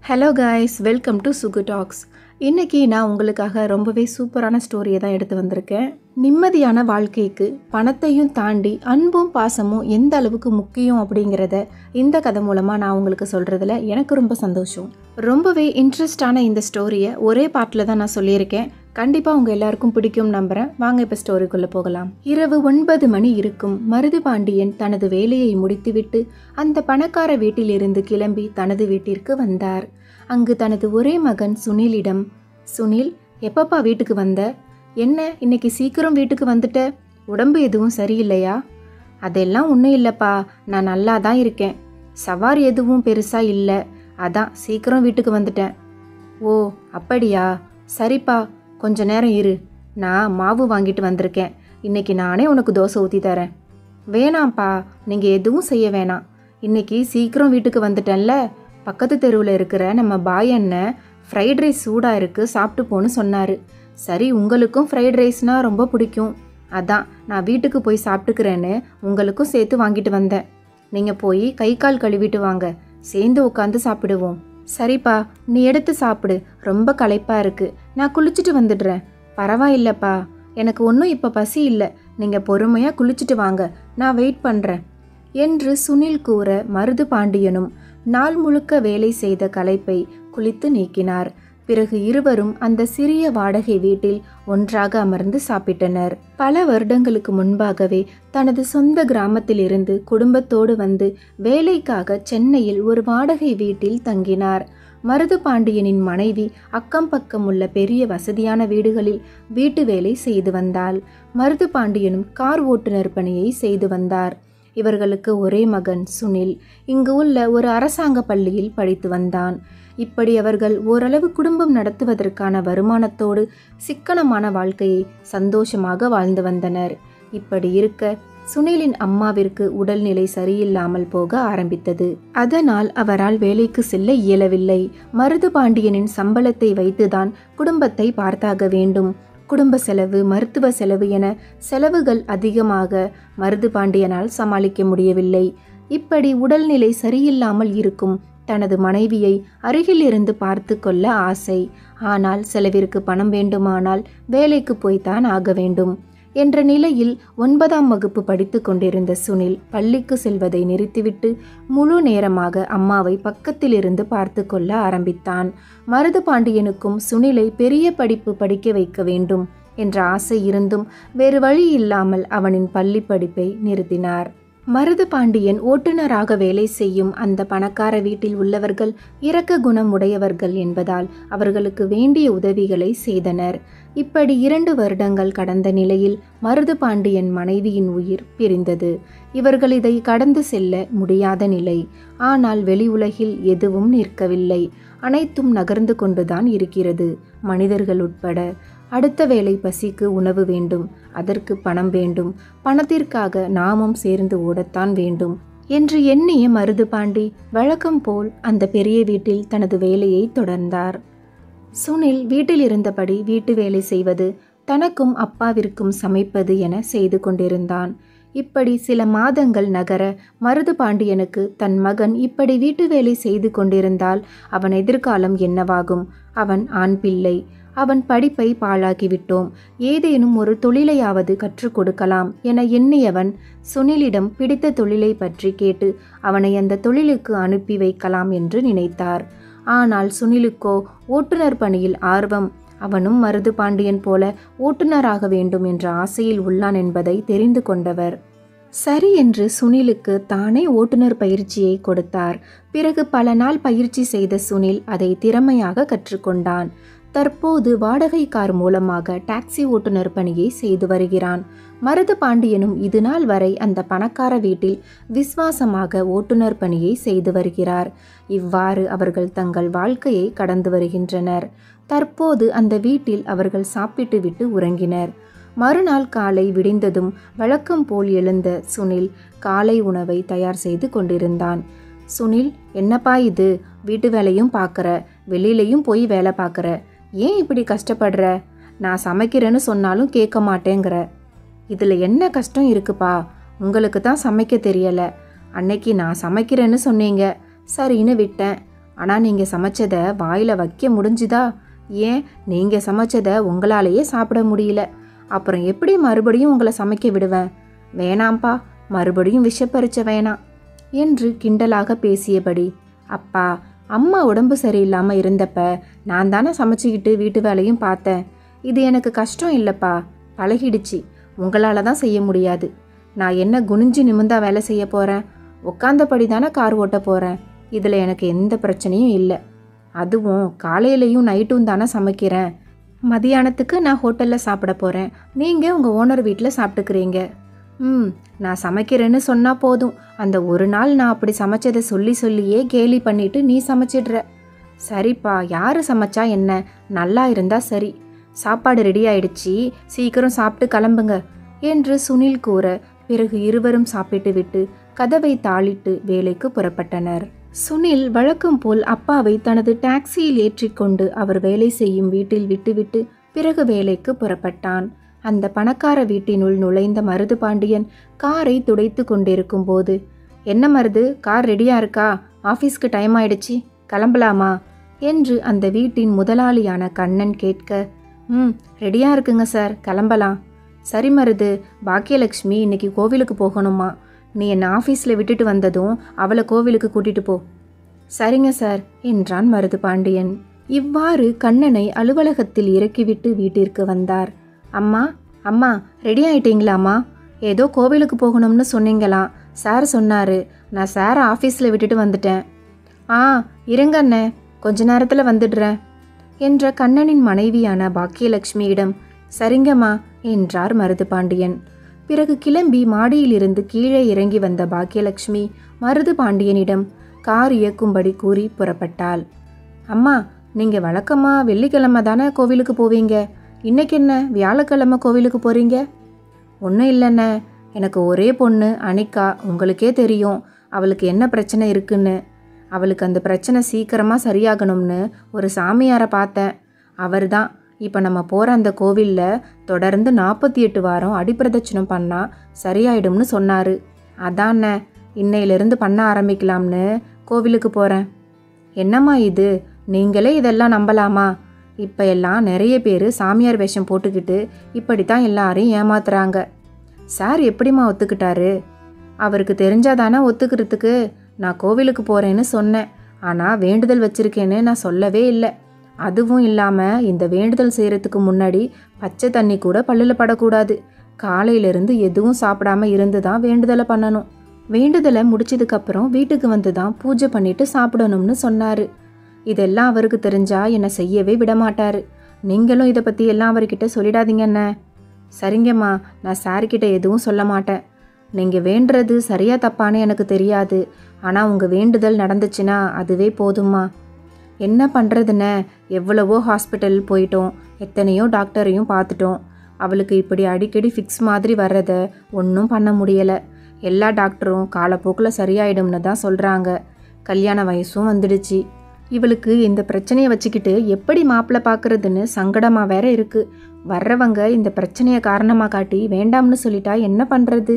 Hello guys, welcome to Suku talks. இன்றைக்கி நான் உங்களுக்காக ரொம்பவே சூப்பரான ஸ்டோரியை தான் எடுத்து வந்திருக்கேன். நிம்மதியான வாழ்க்கைக்கு பணத்தையும் தாண்டி அன்பும் பாசமும் எந்த அளவுக்கு முக்கியம் அப்படிங்கிறத இந்த கதை மூலமாக நான் உங்களுக்கு சொல்கிறதுல எனக்கு ரொம்ப சந்தோஷம். ரொம்பவே இன்ட்ரெஸ்டான இந்த ஸ்டோரியை ஒரே பாட்டில் தான் நான் சொல்லியிருக்கேன். கண்டிப்பாக உங்கள் எல்லாருக்கும் பிடிக்கும் நம்புகிறேன். வாங்க இப்போ ஸ்டோரிக்குள்ளே போகலாம். இரவு 9 மணி இருக்கும். மருது பாண்டியன் தனது வேலையை முடித்துவிட்டு அந்த பணக்கார வீட்டிலிருந்து கிளம்பி தனது வீட்டிற்கு வந்தார். அங்கு தனது ஒரே மகன் சுனிலிடம், சுனில், எப்பப்பா வீட்டுக்கு வந்த? என்ன இன்னைக்கு சீக்கிரம் வீட்டுக்கு வந்துட்ட? உடம்பு எதுவும் சரியில்லையா? அதெல்லாம் ஒன்றும் இல்லைப்பா, நான் நல்லா தான் இருக்கேன். சவாரி எதுவும் பெருசாக இல்லை, அதான் சீக்கிரம் வீட்டுக்கு வந்துட்டேன். ஓ அப்படியா, சரிப்பா, கொஞ்ச நேரம் இரு, நான் மாவு வாங்கிட்டு வந்திருக்கேன். இன்னைக்கு நானே உனக்கு தோசை ஊற்றி தரேன். வேணாம்ப்பா, நீங்கள் எதுவும் செய்ய வேணாம். இன்னைக்கு சீக்கிரம் வீட்டுக்கு வந்துட்டேன்ல, பக்கத்து தெருவில் இருக்கிற நம்ம பாய் அண்ணன் ஃப்ரைட் ரைஸ் சூடாக இருக்குது, சாப்பிட்டு போன்னு சொன்னார். சரி, உங்களுக்கும் ஃப்ரைட் ரைஸ்னால் ரொம்ப பிடிக்கும், அதான் நான் வீட்டுக்கு போய் சாப்பிட்டுக்கிறேன்னு உங்களுக்கும் சேர்த்து வாங்கிட்டு வந்தேன். நீங்கள் போய் கை கால் கழுவிட்டு வாங்க, சேர்ந்து உட்காந்து சாப்பிடுவோம். சரிப்பா, நீ எடுத்து சாப்பிடு, ரொம்ப களைப்பாக இருக்குது, நான் குளிச்சுட்டு வந்துடுறேன். பரவாயில்லப்பா, எனக்கு ஒன்றும் இப்போ பசி இல்லை, நீங்கள் பொறுமையாக குளிச்சுட்டு வாங்க, நான் வெயிட் பண்ணுறேன் என்று சுனில் கூற மருது பாண்டியனும் நாள் முழுக்க வேலை செய்த களைப்பை குளித்து நீக்கினார். பிறகு இருவரும் அந்த சிறிய வாடகை வீட்டில் ஒன்றாக அமர்ந்து சாப்பிட்டனர். பல வருடங்களுக்கு முன்பாகவே தனது சொந்த கிராமத்திலிருந்து குடும்பத்தோடு வந்து வேலைக்காக சென்னையில் ஒரு வாடகை வீட்டில் தங்கினார். மருது பாண்டியனின் மனைவி அக்கம் பக்கம் உள்ள பெரிய வசதியான வீடுகளில் வீட்டு வேலை செய்து வந்தாள். மருது பாண்டியனும் கார் ஓட்டுநர் பணியை செய்து வந்தார். இவர்களுக்கு ஒரே மகன் சுனில் இங்கு உள்ள ஒரு அரசாங்க பள்ளியில் படித்து வந்தான். இப்படி அவர்கள் ஓரளவு குடும்பம் நடத்துவதற்கான வருமானத்தோடு சிக்கனமான வாழ்க்கையை சந்தோஷமாக வாழ்ந்து வந்தனர். இப்படி இருக்க சுனிலின் அம்மாவிற்கு உடல்நிலை சரியில்லாமல் போக ஆரம்பித்தது. அதனால் அவரால் வேலைக்கு செல்ல இயலவில்லை. மருது பாண்டியனின் சம்பளத்தை வைத்துதான் குடும்பத்தை பார்த்தாக வேண்டும். குடும்ப செலவு, மருத்துவ செலவு என செலவுகள் அதிகமாக மருது பாண்டியனால் சமாளிக்க முடியவில்லை. இப்படி உடல்நிலை சரியில்லாமல் இருக்கும் தனது மனைவியை அருகில் இருந்து பார்த்து கொள்ள ஆசை. ஆனால் செலவிற்கு பணம் வேண்டுமானால் வேலைக்கு போய்த்தான் ஆக வேண்டும் என்ற நிலையில் 9ஆம் வகுப்பு படித்து கொண்டிருந்த சுனில் பள்ளிக்கு செல்வதை நிறுத்திவிட்டு முழு நேரமாக அம்மாவை பக்கத்தில் இருந்து பார்த்து கொள்ள ஆரம்பித்தான். மருது பாண்டியனுக்கும் சுனிலை பெரிய படிப்பு படிக்க வைக்க வேண்டும் என்ற ஆசை இருந்தும் வேறு வழி இல்லாமல் அவனின் பள்ளி படிப்பை நிறுத்தினார். மருது பாண்டியன் ஓட்டுநராக வேலை செய்யும் அந்த பணக்கார வீட்டில் உள்ளவர்கள் இரக்க குணம் உடையவர்கள் என்பதால் அவர்களுக்கு வேண்டிய உதவிகளை செய்தனர். இப்படி 2 வருடங்கள் கடந்த நிலையில் மருது பாண்டியன் மனைவியின் உயிர் பிரிந்தது. இவர்கள் இதை கடந்து செல்ல முடியாத நிலை. ஆனால் வெளி உலகில் எதுவும் நிற்கவில்லை, அனைத்தும் நகர்ந்து கொண்டுதான் இருக்கிறது. மனிதர்கள் உட்பட அடுத்த வேளை பசிக்கு உணவு வேண்டும், அதற்கு பணம் வேண்டும், பணத்திற்காக நாமும் சேர்ந்து ஓடத்தான் வேண்டும் என்று எண்ணிய மருது பாண்டி வழக்கம் போல் அந்த பெரிய வீட்டில் தனது வேலையை தொடர்ந்தார். சுனில் வீட்டில் இருந்தபடி வீட்டு வேலை செய்வது, தனக்கும் அப்பாவிற்கும் சமைப்பது என செய்து கொண்டிருந்தான். இப்படி சில மாதங்கள் நகர மருது பாண்டியனுக்கு தன் மகன் இப்படி வீட்டு வேலை செய்து கொண்டிருந்தால் அவன் எதிர்காலம் என்னவாகும்? அவன் ஆண் பிள்ளை, அவன் படிப்பை பாழாக்கிவிட்டோம், ஏதேனும் ஒரு தொழிலையாவது கற்றுக் கொடுக்கலாம் என எண்ணியவன் சுனிலிடம் பிடித்த தொழிலை பற்றி கேட்டு அவனை அந்த தொழிலுக்கு அனுப்பி வைக்கலாம் என்று நினைத்தார். ஆனால் சுனிலுக்கோ ஓட்டுநர் பணியில் ஆர்வம். அவனும் மருது பாண்டியன் போல ஓட்டுநராக வேண்டும் என்ற ஆசையில் உள்ளான் என்பதை தெரிந்து கொண்டவர் சரி என்று சுனிலுக்கு தானே ஓட்டுநர் பயிற்சியை கொடுத்தார். பிறகு பல நாள் பயிற்சி செய்த சுனில் அதை திறமையாக கற்றுக்கொண்டான். தற்போது வாடகை கார் மூலமாக டாக்ஸி ஓட்டுநர் பணியை செய்து வருகிறான். மருது பாண்டியனும் இது நாள் வரை அந்த பணக்கார வீட்டில் விசுவாசமாக ஓட்டுநர் பணியை செய்து வருகிறார். இவ்வாறு அவர்கள் தங்கள் வாழ்க்கையை கடந்து வருகின்றனர். தற்போது அந்த வீட்டில் அவர்கள் சாப்பிட்டு விட்டு உறங்கினர். மறுநாள் காலை விடிந்ததும் வழக்கம் போல் எழுந்த சுனில் காலை உணவை தயார் செய்து கொண்டிருந்தான். சுனில், என்னப்பா இது, வீட்டு வேலையும் பார்க்குற, வெளியிலையும் போய் வேலை பார்க்குற, ஏன் இப்படி கஷ்டப்படுற? நான் சமைக்கிறேன்னு சொன்னாலும் கேட்க மாட்டேங்கிற. இதில் என்ன கஷ்டம் இருக்குப்பா? உங்களுக்கு தான் சமைக்க தெரியலை. அன்னைக்கு நான் சமைக்கிறேன்னு சொன்னீங்க, சரின்னு விட்டேன். ஆனால் நீங்கள் சமைச்சதை வாயில் வைக்க முடிஞ்சுதா? ஏன் நீங்கள் சமைச்சதை உங்களாலேயே சாப்பிட முடியல. அப்புறம் எப்படி மறுபடியும் உங்களை சமைக்க விடுவேன்? வேணாம்ப்பா, மறுபடியும் விஷப்பறிச்ச வேணாம் என்று கிண்டலாக பேசியபடி, அப்பா, அம்மா உடம்பு சரியில்லாமல் இருந்தப்ப நான் தானே சமைச்சிக்கிட்டு வீட்டு வேலையும் பார்த்தேன். இது எனக்கு கஷ்டம் இல்லைப்பா, பழகிடுச்சு. உங்களால் தான் செய்ய முடியாது. நான் என்ன குனிஞ்சு நிமிந்தா வேலை செய்ய போகிறேன்? உட்காந்தபடி தானே கார் ஓட்ட போகிறேன். இதில் எனக்கு எந்த பிரச்சனையும் இல்லை. அதுவும் காலையிலையும் நைட்டும் தானே சமைக்கிறேன். மதியானத்துக்கு நான் ஹோட்டலில் சாப்பிட போகிறேன். நீங்கள் உங்கள் ஓனர் வீட்டில் சாப்பிட்டுக்கிறீங்க. நான் சமைக்கிறேன்னு சொன்னால் போதும். அந்த ஒரு நாள் நான் அப்படி சமைச்சதை சொல்லியே கேலி பண்ணிட்டு நீ சமைச்சிடுற. சரிப்பா, யார் சமைச்சா என்ன? நல்லா இருந்தா சரி. சாப்பாடு ரெடி ஆயிடுச்சு, சீக்கிரம் சாப்பிட்டு கிளம்புங்க என்று சுனில் கூற, பிறகு இருவரும் சாப்பிட்டு விட்டு கதவை தாளிட்டு வேலைக்கு புறப்பட்டனர். சுனில் வழக்கம் போல் அப்பாவை தனது டாக்ஸியில் ஏற்றிக்கொண்டு அவர் வேலை செய்யும் வீட்டில் விட்டுவிட்டு பிறகு வேலைக்கு புறப்பட்டான். அந்த பணக்கார வீட்டினுள் நுழைந்த மருது பாண்டியன் காரை துடைத்து கொண்டிருக்கும் போது, என்ன மருது, கார் ரெடியா இருக்கா? ஆஃபீஸ்க்கு டைம் ஆயிடுச்சு, கிளம்பலாமா என்று அந்த வீட்டின் முதலாளியான கண்ணன் கேட்க, ரெடியா இருக்குங்க சார், கிளம்பலாம். சரி மருது, பாக்கியலட்சுமி இன்னைக்கு கோவிலுக்கு போகணுமா? நீ என்னை ஆஃபீஸில் விட்டுட்டு வந்ததும் அவளை கோவிலுக்கு கூட்டிட்டு போ. சரிங்க சார் என்றான் மருது பாண்டியன். இவ்வாறு கண்ணனை அலுவலகத்தில் இறக்கிவிட்டு வீட்டிற்கு வந்தார். அம்மா, அம்மா, ரெடி ஆயிட்டீங்களாம்மா? ஏதோ கோவிலுக்கு போகணும்னு சொன்னீங்களாம், சார் சொன்னார். நான் சாரை ஆஃபீஸில் விட்டுட்டு வந்துட்டேன். இருங்க அண்ணே, கொஞ்ச நேரத்தில் வந்துடுறேன் என்ற கண்ணனின் மனைவியான பாக்கியலட்சுமியிடம், சரிங்கம்மா என்றார் மருது பாண்டியன். பிறகு கிளம்பி மாடியிலிருந்து கீழே இறங்கி வந்த பாக்கியலட்சுமி மருது பாண்டியனிடம் கார் இயக்கும்படி கூறி புறப்பட்டாள். அம்மா, நீங்கள் வழக்கமாக வெள்ளிக்கிழமை தானே கோவிலுக்கு போவீங்க, இன்னைக்கு என்ன வியாழக்கிழமை கோவிலுக்கு போகிறீங்க? ஒன்றும் இல்லைண்ணே, எனக்கு ஒரே பொண்ணு அனிகா, உங்களுக்கே தெரியும் அவளுக்கு என்ன பிரச்சனை இருக்குன்னு. அவளுக்கு அந்த பிரச்சனை சீக்கிரமாக சரியாகணும்னு ஒரு சாமியாரை பார்த்தேன். அவர் தான் இப்போ நம்ம போகிற அந்த கோவிலில் தொடர்ந்து 48 வாரம் அடிப்பிரதட்சணம் பண்ணால் சரியாயிடும்னு சொன்னார். அதாண்ணே, இன்னையிலிருந்து பண்ண ஆரம்பிக்கலாம்னு கோவிலுக்கு போகிறேன். என்னம்மா இது, நீங்களே இதெல்லாம் நம்பலாமா? இப்போ எல்லாம் நிறைய பேர் சாமியார் வேஷம் போட்டுக்கிட்டு இப்படித்தான் எல்லாரையும் ஏமாத்துறாங்க. சார் எப்படிம்மா ஒத்துக்கிட்டாரு? அவருக்கு தெரிஞ்சாதானே ஒத்துக்கிறதுக்கு. நான் கோவிலுக்கு போகிறேன்னு சொன்னேன், ஆனால் வேண்டுதல் வச்சுருக்கேன்னு நான் சொல்லவே இல்லை. அதுவும் இல்லாமல் இந்த வேண்டுதல் செய்கிறதுக்கு முன்னாடி பச்சை தண்ணி கூட பல்லில் படக்கூடாது. காலையிலேருந்து எதுவும் சாப்பிடாம இருந்து தான் வேண்டுதலை பண்ணணும். வேண்டுதலை முடிச்சதுக்கப்புறம் வீட்டுக்கு வந்து தான் பூஜை பண்ணிட்டு சாப்பிடணும்னு சொன்னார். இதெல்லாம் அவருக்கு தெரிஞ்சா என்னை செய்யவே விடமாட்டார். நீங்களும் இதை பற்றி எல்லாம் அவர்கிட்ட சொல்லிடாதீங்கண்ணே. சரிங்கம்மா, நான் சார்கிட்ட எதுவும் சொல்ல மாட்டேன். நீங்கள் வேண்டுறது சரியா தப்பானே எனக்கு தெரியாது, ஆனால் உங்கள் வேண்டுதல் நடந்துச்சுன்னா அதுவே போதும்மா. என்ன பண்ணுறதுண்ணே, எவ்வளவோ ஹாஸ்பிட்டல் போயிட்டோம், எத்தனையோ டாக்டரையும் பார்த்துட்டோம். அவளுக்கு இப்படி அடிக்கடி ஃபிக்ஸ் மாதிரி வர்றதை ஒன்றும் பண்ண முடியலை. எல்லா டாக்டரும் காலப்போக்கில் சரியாயிடும்னு தான் சொல்கிறாங்க. கல்யாண வயசும் வந்துடுச்சு. இவளுக்கு இந்த பிரச்சனையை வச்சுக்கிட்டு எப்படி மாப்பிள்ளை பார்க்குறதுன்னு சங்கடமாக வேற இருக்குது. வர்றவங்க இந்த பிரச்சனையை காரணமாக காட்டி வேண்டாம்னு சொல்லிட்டா என்ன பண்ணுறது?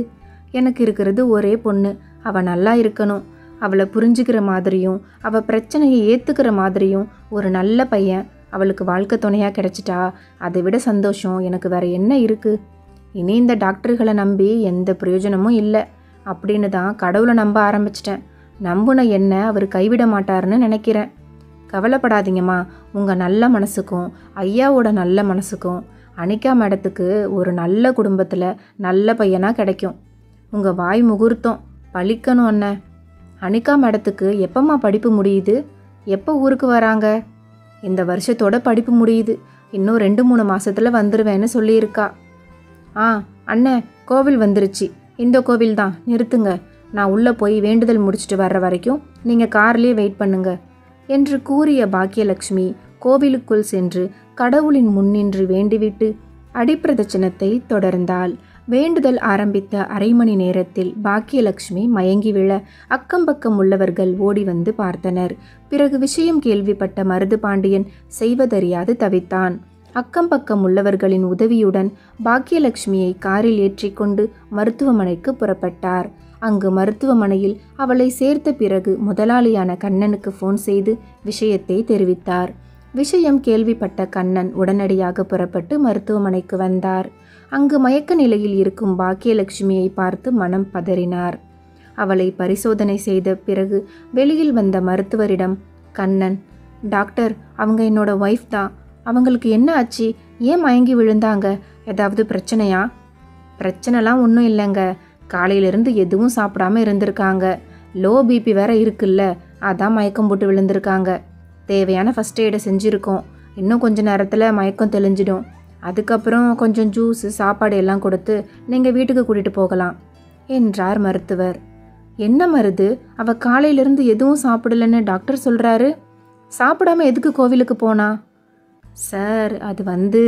எனக்கு இருக்கிறது ஒரே பொண்ணு, அவள் நல்லா இருக்கணும். அவளை புரிஞ்சுக்கிற மாதிரியும் அவள் பிரச்சனையை ஏற்றுக்கிற மாதிரியும் ஒரு நல்ல பையன் அவளுக்கு வாழ்க்கை துணையாக கிடைச்சிட்டா அதை விட சந்தோஷம் எனக்கு வேற என்ன இருக்குது? இனி இந்த டாக்டர்களை நம்பி எந்த பிரயோஜனமும் இல்லை அப்படின்னு தான் கடவுளை நம்ப ஆரம்பிச்சிட்டேன். நம்புன என்ன அவர் கைவிட மாட்டாருன்னு நினைக்கிறேன். கவலைப்படாதீங்கம்மா, உங்கள் நல்ல மனசுக்கும் ஐயாவோட நல்ல மனசுக்கும் அனிகா மேடத்துக்கு ஒரு நல்ல குடும்பத்தில் நல்ல பையனாக கிடைக்கும். உங்கள் வாய் முகூர்த்தம் பழிக்கணும் அண்ணே. அனிகா மேடத்துக்கு எப்பம்மா படிப்பு முடியுது? எப்போ ஊருக்கு வராங்க? இந்த வருஷத்தோட படிப்பு முடியுது, இன்னும் 2-3 மாதத்தில் வந்துடுவேன்னு சொல்லியிருக்கா. அண்ணே, கோவில் வந்துருச்சு. இந்த கோவில் தான், நிறுத்துங்க. நான் உள்ளே போய் வேண்டுதல் முடிச்சுட்டு வர்ற வரைக்கும் நீங்கள் கார்லேயே வெயிட் பண்ணுங்க என்று கூறிய பாக்கியலட்சுமி கோவிலுக்குள் சென்று கடவுளின் முன்னின்று வேண்டிவிட்டு அடிப்பிரதட்சணத்தை தொடர்ந்தாள். வேண்டுதல் ஆரம்பித்த அரை மணி நேரத்தில் பாக்கியலட்சுமி மயங்கி விழ அக்கம்பக்கம் உள்ளவர்கள் ஓடி வந்து பார்த்தனர். பிறகு விஷயம் கேள்விப்பட்ட மருது பாண்டியன் செய்வதறியாது தவித்தான். அக்கம்பக்கம் உள்ளவர்களின் உதவியுடன் பாக்கியலட்சுமியை காரில் ஏற்றிக்கொண்டு மருத்துவமனைக்கு புறப்பட்டார். அங்கு மருத்துவமனையில் அவளை சேர்த்த பிறகு முதலாளியான கண்ணனுக்கு ஃபோன் செய்து விஷயத்தை தெரிவித்தார். விஷயம் கேள்விப்பட்ட கண்ணன் உடனடியாக புறப்பட்டு மருத்துவமனைக்கு வந்தார். அங்கு மயக்க நிலையில் இருக்கும் பாக்கியலட்சுமியை பார்த்து மனம் பதறினார். அவளை பரிசோதனை செய்த பிறகு வெளியில் வந்த மருத்துவரிடம் கண்ணன், டாக்டர், அவங்க என்னோட ஒய்ஃப் தான். அவங்களுக்கு என்ன ஆச்சு? ஏன் மயங்கி விழுந்தாங்க? ஏதாவது பிரச்சனையா? பிரச்சனைலாம் ஒன்றும் இல்லைங்க. காலையிலிருந்து எதுவும் சாப்பிடாம இருந்திருக்காங்க. லோ பிபி வேற இருக்குல்ல, அதான் மயக்கம் போட்டு விழுந்திருக்காங்க. தேவையான ஃபஸ்ட் எய்டை செஞ்சுருக்கோம். இன்னும் கொஞ்ச நேரத்தில் மயக்கம் தெளிஞ்சிடும். அதுக்கப்புறம் கொஞ்சம் ஜூஸு சாப்பாடு எல்லாம் கொடுத்து நீங்கள் வீட்டுக்கு கூட்டிகிட்டு போகலாம் என்றார் மருத்துவர். என்ன மருது, அவள் காலையிலிருந்து எதுவும் சாப்பிடலன்னு டாக்டர் சொல்கிறாரு. சாப்பிடாம எதுக்கு கோவிலுக்கு போனா? சார், அது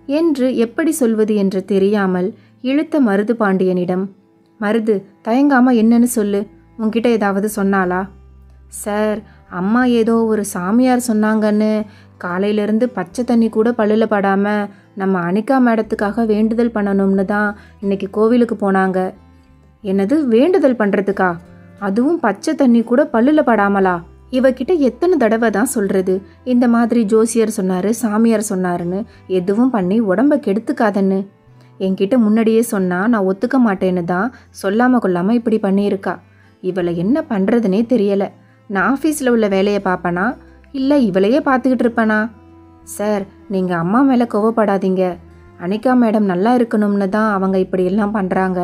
என்று எப்படி சொல்வது என்று தெரியாமல் இழுத்த மருது பாண்டியனிடம், மருது தயங்காம என்னன்னு சொல்லு, உன்கிட்ட ஏதாவது சொன்னாளா? சார், அம்மா ஏதோ ஒரு சாமியார் சொன்னாங்கன்னு காலையிலேருந்து பச்சை தண்ணி கூட பல்லில் படாமல் நம்ம அனிகா மேடத்துக்காக வேண்டுதல் பண்ணணும்னு தான் இன்னைக்கு கோவிலுக்கு போனாங்க. என்னது, வேண்டுதல் பண்ணுறதுக்கா? அதுவும் பச்சை தண்ணி கூட பல்லில் படாமலா? இவகிட்ட எத்தனை தடவை தான் சொல்கிறது, இந்த மாதிரி ஜோசியர் சொன்னார், சாமியார் சொன்னாருன்னு எதுவும் பண்ணி உடம்பை கெடுத்துக்காதன்னு. என்கிட்ட முன்னாடியே சொன்னால் நான் ஒத்துக்க மாட்டேன்னு தான் சொல்லாமல் கொள்ளாமல் இப்படி பண்ணியிருக்கா. இவளை என்ன பண்ணுறதுனே தெரியலை. நான் ஆஃபீஸில் உள்ள வேலையை பார்ப்பேனா இல்லை இவளையே பார்த்துக்கிட்டு இருப்பேனா? சார், நீங்கள் அம்மா மேலே கோவப்படாதீங்க. அனிகா மேடம் நல்லா இருக்கணும்னு தான் அவங்க இப்படியெல்லாம் பண்ணுறாங்க.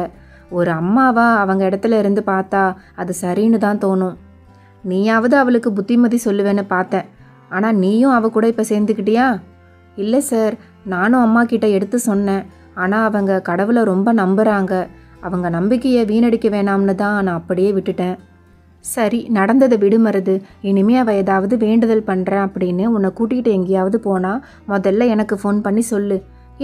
ஒரு அம்மாவா அவங்க இடத்துல இருந்து பார்த்தா அது சரின்னு தான் தோணும். நீயாவது அவளுக்கு புத்திமதி சொல்லுவேன்னு பார்த்தேன். ஆனால் நீயும் அவ கூட இப்போ சேர்ந்துக்கிட்டியா? இல்லை சார், நானும் அம்மா கிட்ட எடுத்து சொன்னேன். ஆனால் அவங்க கடவுளை ரொம்ப நம்புகிறாங்க. அவங்க நம்பிக்கையை வீணடிக்க வேணாம்னு தான் நான் அப்படியே விட்டுட்டேன். சரி, நடந்ததை விடுமருது. இனிமே அவள் ஏதாவது வேண்டுதல் பண்ணுறேன் அப்படின்னு உன்னை கூட்டிகிட்டு எங்கேயாவது போனால் முதல்ல எனக்கு ஃபோன் பண்ணி சொல்லு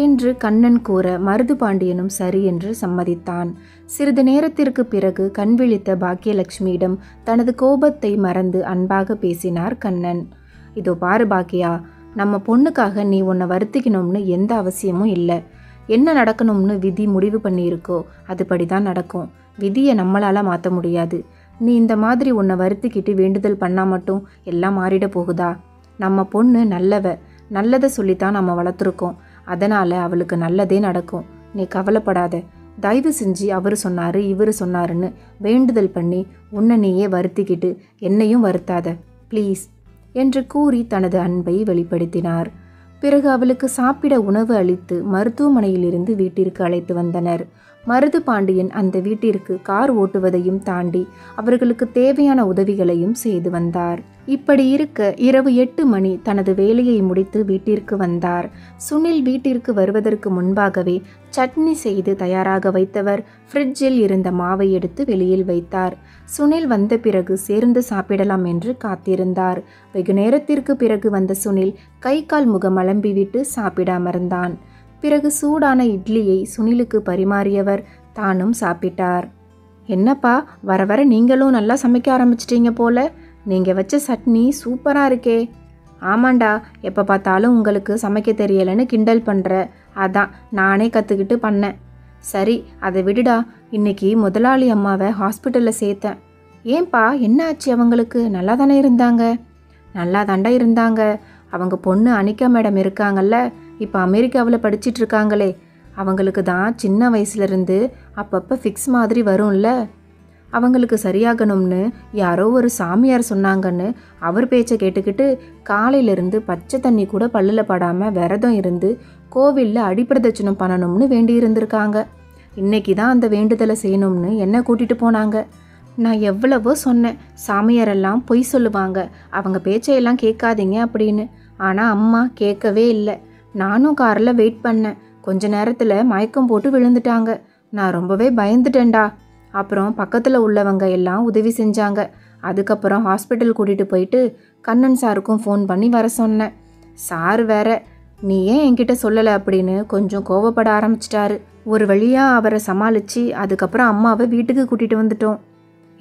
என்று கண்ணன் கூற மருது பாண்டியனும் சரி என்று சம்மதித்தான். சிறிது நேரத்திற்கு பிறகு கண் விழித்த பாக்கியலட்சுமியிடம் தனது கோபத்தை மறந்து அன்பாக பேசினார் கண்ணன். இதோ பாரு பாக்கியா, நம்ம பொண்ணுக்காக நீ உன்னை வருத்திக்கணும்னு எந்த அவசியமும் இல்லை. என்ன நடக்கணும்னு விதி முடிவு பண்ணியிருக்கோ அதுபடி தான் நடக்கும். விதியை நம்மளால் மாற்ற முடியாது. நீ இந்த மாதிரி உன்னை வருத்திக்கிட்டு வேண்டுதல் பண்ணால் மட்டும் எல்லாம் மாறிட போகுதா? நம்ம பொண்ணு நல்லதை சொல்லித்தான் நம்ம வளர்த்துருக்கோம். அதனால் அவளுக்கு நல்லதே நடக்கும். நீ கவலைப்படாத. தயவு செஞ்சு அவர் சொன்னார் இவர் சொன்னாருன்னு வேண்டுதல் பண்ணி உன்னை நீயே வருத்திக்கிட்டு என்னையும் வருத்தாத ப்ளீஸ் என்று கூறி தனது அன்பை வெளிப்படுத்தினார். பிறகு அவளுக்கு சாப்பிட உணவு அளித்து மருத்துவமனையிலிருந்து வீட்டிற்கு அழைத்து வந்தனர். மருது பாண்டியன் அந்த வீட்டிற்கு கார் ஓட்டுவதையும் தாண்டி அவர்களுக்கு தேவையான உதவிகளையும் செய்து வந்தார். இப்படி இருக்க இரவு 8 மணி தனது வேலையை முடித்து வீட்டிற்கு வந்தார். சுனில் வீட்டிற்கு வருவதற்கு முன்பாகவே சட்னி செய்து தயாராக வைத்தவர் ஃப்ரிட்ஜில் இருந்த மாவை எடுத்து வெளியில் வைத்தார். சுனில் வந்த பிறகு சேர்ந்து சாப்பிடலாம் என்று காத்திருந்தார். வெகு நேரத்திற்கு பிறகு வந்த சுனில் கை கால் முகம் அலம்பிவிட்டு சாப்பிட அமர்ந்தான். பிறகு சூடான இட்லியை சுனிலுக்கு பரிமாறியவர் தானும் சாப்பிட்டார். என்னப்பா, வர வர நீங்களும் நல்லா சமைக்க ஆரம்பிச்சிட்டீங்க போல. நீங்கள் வச்ச சட்னி சூப்பராக இருக்கே. ஆமாண்டா, எப்போ பார்த்தாலும் உங்களுக்கு சமைக்க தெரியலைன்னு கிண்டல் பண்ணுற. அதான் நானே கற்றுக்கிட்டு பண்ணேன். சரி, அதை விடுடா. இன்னைக்கு முதலாளி அம்மாவை ஹாஸ்பிட்டலில் சேர்த்தேன். ஏன்பா, என்ன ஆச்சு? அவங்களுக்கு நல்லா தானே இருந்தாங்க? நல்லா தாண்டா இருந்தாங்க. அவங்க பொண்ணு அனிகா மேடம் இருக்காங்கல்ல, இப்போ அமெரிக்காவில் படிச்சிட்டு இருக்காங்களே, அவங்களுக்கு தான் சின்ன வயசுலேருந்து அப்பப்போ ஃபிக்ஸ் மாதிரி வரும்ல. அவங்களுக்கு சரியாகணும்னு யாரோ ஒரு சாமியார் சொன்னாங்கன்னு அவர் பேச்சை கேட்டுக்கிட்டு காலையிலேருந்து பச்சை தண்ணி கூட பல்லில் படாமல் விரதம் இருந்து கோவிலில் அடிப்பிரதட்சணம் பண்ணணும்னு வேண்டி இருந்திருக்காங்க. இன்னைக்கு தான் அந்த வேண்டுதலை செய்யணும்னு என்னை கூட்டிகிட்டு போனாங்க. நான் எவ்வளவோ சொன்னேன், சாமியாரெல்லாம் பொய் சொல்லுவாங்க, அவங்க பேச்சையெல்லாம் கேட்காதீங்க அப்படின்னு. ஆனால் அம்மா கேட்கவே இல்லை. நானும் காரில் வெயிட் பண்ணேன். கொஞ்ச நேரத்தில் மயக்கம் போட்டு விழுந்துட்டாங்க. நான் ரொம்பவே பயந்துட்டேன்டா. அப்புறம் பக்கத்தில் உள்ளவங்க எல்லாம் உதவி செஞ்சாங்க. அதுக்கப்புறம் ஹாஸ்பிட்டல் கூட்டிகிட்டு போயிட்டு கண்ணன் சாருக்கும் ஃபோன் பண்ணி வர சொன்னேன். சார் வேற நீ ஏன் என்கிட்ட சொல்லலை அப்படின்னு கொஞ்சம் கோவப்பட ஆரம்பிச்சிட்டாரு. ஒரு வழியாக அவரை சமாளித்து அதுக்கப்புறம் அம்மாவை வீட்டுக்கு கூட்டிகிட்டு வந்துட்டோம்.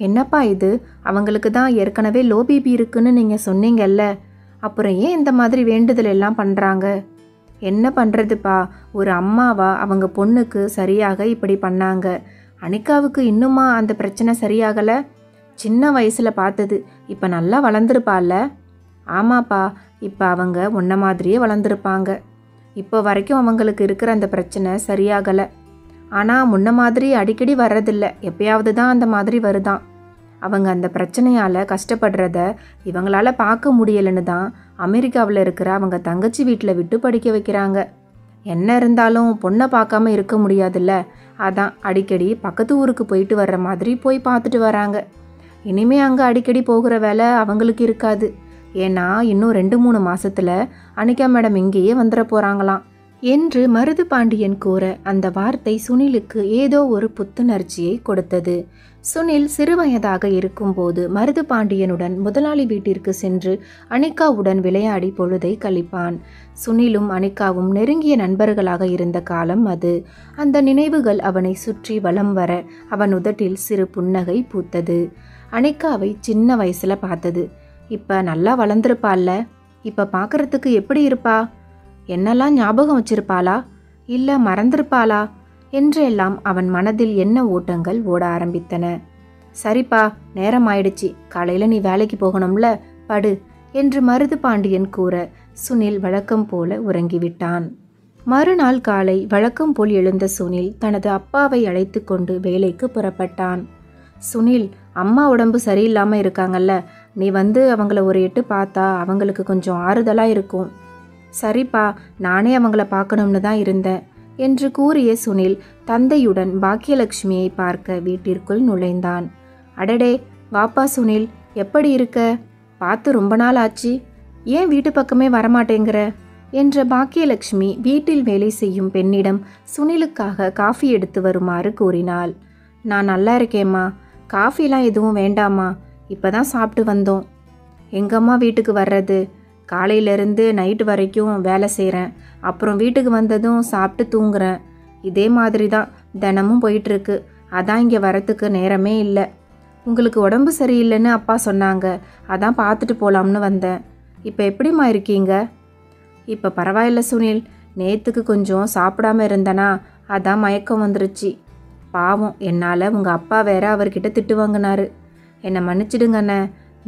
என்னப்பா இது, அவங்களுக்கு தான் ஏற்கனவே லோ பிபி இருக்குன்னு நீங்கள் சொன்னீங்கல்ல, அப்புறம் ஏன் இந்த மாதிரி வேண்டுதல் எல்லாம் பண்ணுறாங்க? என்ன பண்ணுறதுப்பா, ஒரு அம்மாவா அவங்க பொண்ணுக்கு சரியாக இப்படி பண்ணாங்க. அனிகாவுக்கு இன்னுமா அந்த பிரச்சனை சரியாகலை? சின்ன வயசில் பார்த்தது, இப்போ நல்லா வளர்ந்துருப்பாள்ல? ஆமாப்பா, இப்போ அவங்க உன்ன மாதிரியே வளர்ந்துருப்பாங்க. இப்போ வரைக்கும் அவங்களுக்கு இருக்கிற அந்த பிரச்சனை சரியாகலை. ஆனால் முன்ன மாதிரி அடிக்கடி வர்றதில்ல, எப்பயாவது தான் அந்த மாதிரி வருதான். அவங்க அந்த பிரச்சனையால் கஷ்டப்படுறத இவங்களால பார்க்க முடியலைன்னு தான் அமெரிக்காவில் இருக்கிற அவங்க தங்கச்சி வீட்டில் விட்டு படிக்க வைக்கிறாங்க. என்ன இருந்தாலும் பொண்ணை பார்க்காம இருக்க முடியாதுல்ல, அதான் அடிக்கடி பக்கத்து ஊருக்கு போயிட்டு வர்ற மாதிரி போய் பார்த்துட்டு வராங்க. இனிமே அங்கே அடிக்கடி போகிற வேலை அவங்களுக்கு இருக்காது. ஏன்னா இன்னும் 2-3 மாசத்துல அனிகா மேடம் இங்கேயே வந்துட போகிறாங்களாம் என்று மருது பாண்டியன் கூற அந்த வார்த்தை சுனிலுக்கு ஏதோ ஒரு புத்துணர்ச்சியை கொடுத்தது. சுனில் சிறுவயதாக இருக்கும்போது மருது பாண்டியனுடன் முதலாளி வீட்டிற்கு சென்று அனிகாவுடன் விளையாடி பொழுதை கழிப்பான். சுனிலும் அனிகாவும் நெருங்கிய நண்பர்களாக இருந்த காலம் அது. அந்த நினைவுகள் அவனை சுற்றி வலம் வர அவன் உதட்டில் சிறு புன்னகை பூத்தது. அனிகாவை சின்ன வயசுல பார்த்தது. இப்போ நல்லா வளர்ந்துருப்பாள்ல, இப்போ பார்க்கறதுக்கு எப்படி இருப்பா? என்னெல்லாம் ஞாபகம் வச்சிருப்பாளா, இல்லை மறந்திருப்பாளா என்றெல்லாம் அவன் மனதில் என்ன ஓட்டங்கள் ஓட ஆரம்பித்தன. சரிப்பா, நேரம் ஆயிடுச்சு, காலையில் நீ வேலைக்கு போகணும்ல, படு என்று மருது பாண்டியன் கூற சுனில் வழக்கம் போல உறங்கிவிட்டான். மறுநாள் காலை வழக்கம் போல் எழுந்த சுனில் தனது அப்பாவை அழைத்து கொண்டு வேலைக்கு புறப்பட்டான். சுனில், அம்மா உடம்பு சரியில்லாமல் இருக்காங்கல்ல, நீ வந்து அவங்கள ஒரு எட்டு பார்த்தா அவங்களுக்கு கொஞ்சம் ஆறுதலாக இருக்கும். சரிப்பா, நானே அவங்கள பார்க்கணும்னு தான் இருந்தேன் என்று கூறிய சுனில் தந்தையுடன் பாக்கியலட்சுமியை பார்க்க வீட்டிற்குள் நுழைந்தான். அடடே, வாப்பா சுனில், எப்படி இருக்க? பார்த்து ரொம்ப நாள் ஆச்சு, ஏன் வீட்டு பக்கமே வரமாட்டேங்கிற என்ற பாக்கியலட்சுமி வீட்டில் வேலை செய்யும் பெண்ணிடம் சுனிலுக்காக காஃபி எடுத்து வருமாறு கூறினாள். நான் நல்லா இருக்கேம்மா, காஃபிலாம் எதுவும் வேண்டாமா, இப்போ தான் சாப்பிட்டு வந்தோம். எங்கம்மா வீட்டுக்கு வர்றது? காலையிலேருந்து நைட்டு வரைக்கும் வேலை செய்கிறேன், அப்புறம் வீட்டுக்கு வந்ததும் சாப்பிட்டு தூங்குறேன். இதே மாதிரி தான் தினமும் போயிட்டுருக்கு. அதான் இங்கே வரத்துக்கு நேரமே இல்லை. உங்களுக்கு உடம்பு சரியில்லைன்னு அப்பா சொன்னாங்க, அதான் பார்த்துட்டு போகலாம்னு வந்தேன். இப்போ எப்படிம்மா இருக்கீங்க? இப்போ பரவாயில்ல சுனில், நேற்றுக்கு கொஞ்சம் சாப்பிடாம இருந்தனா, அதான் மயக்கம் வந்துருச்சு. பாவம், என்னால் உங்கள் அப்பா வேற அவர்கிட்ட திட்டு வாங்கினாரு. என்னை மன்னிச்சிடுங்கண்ணே,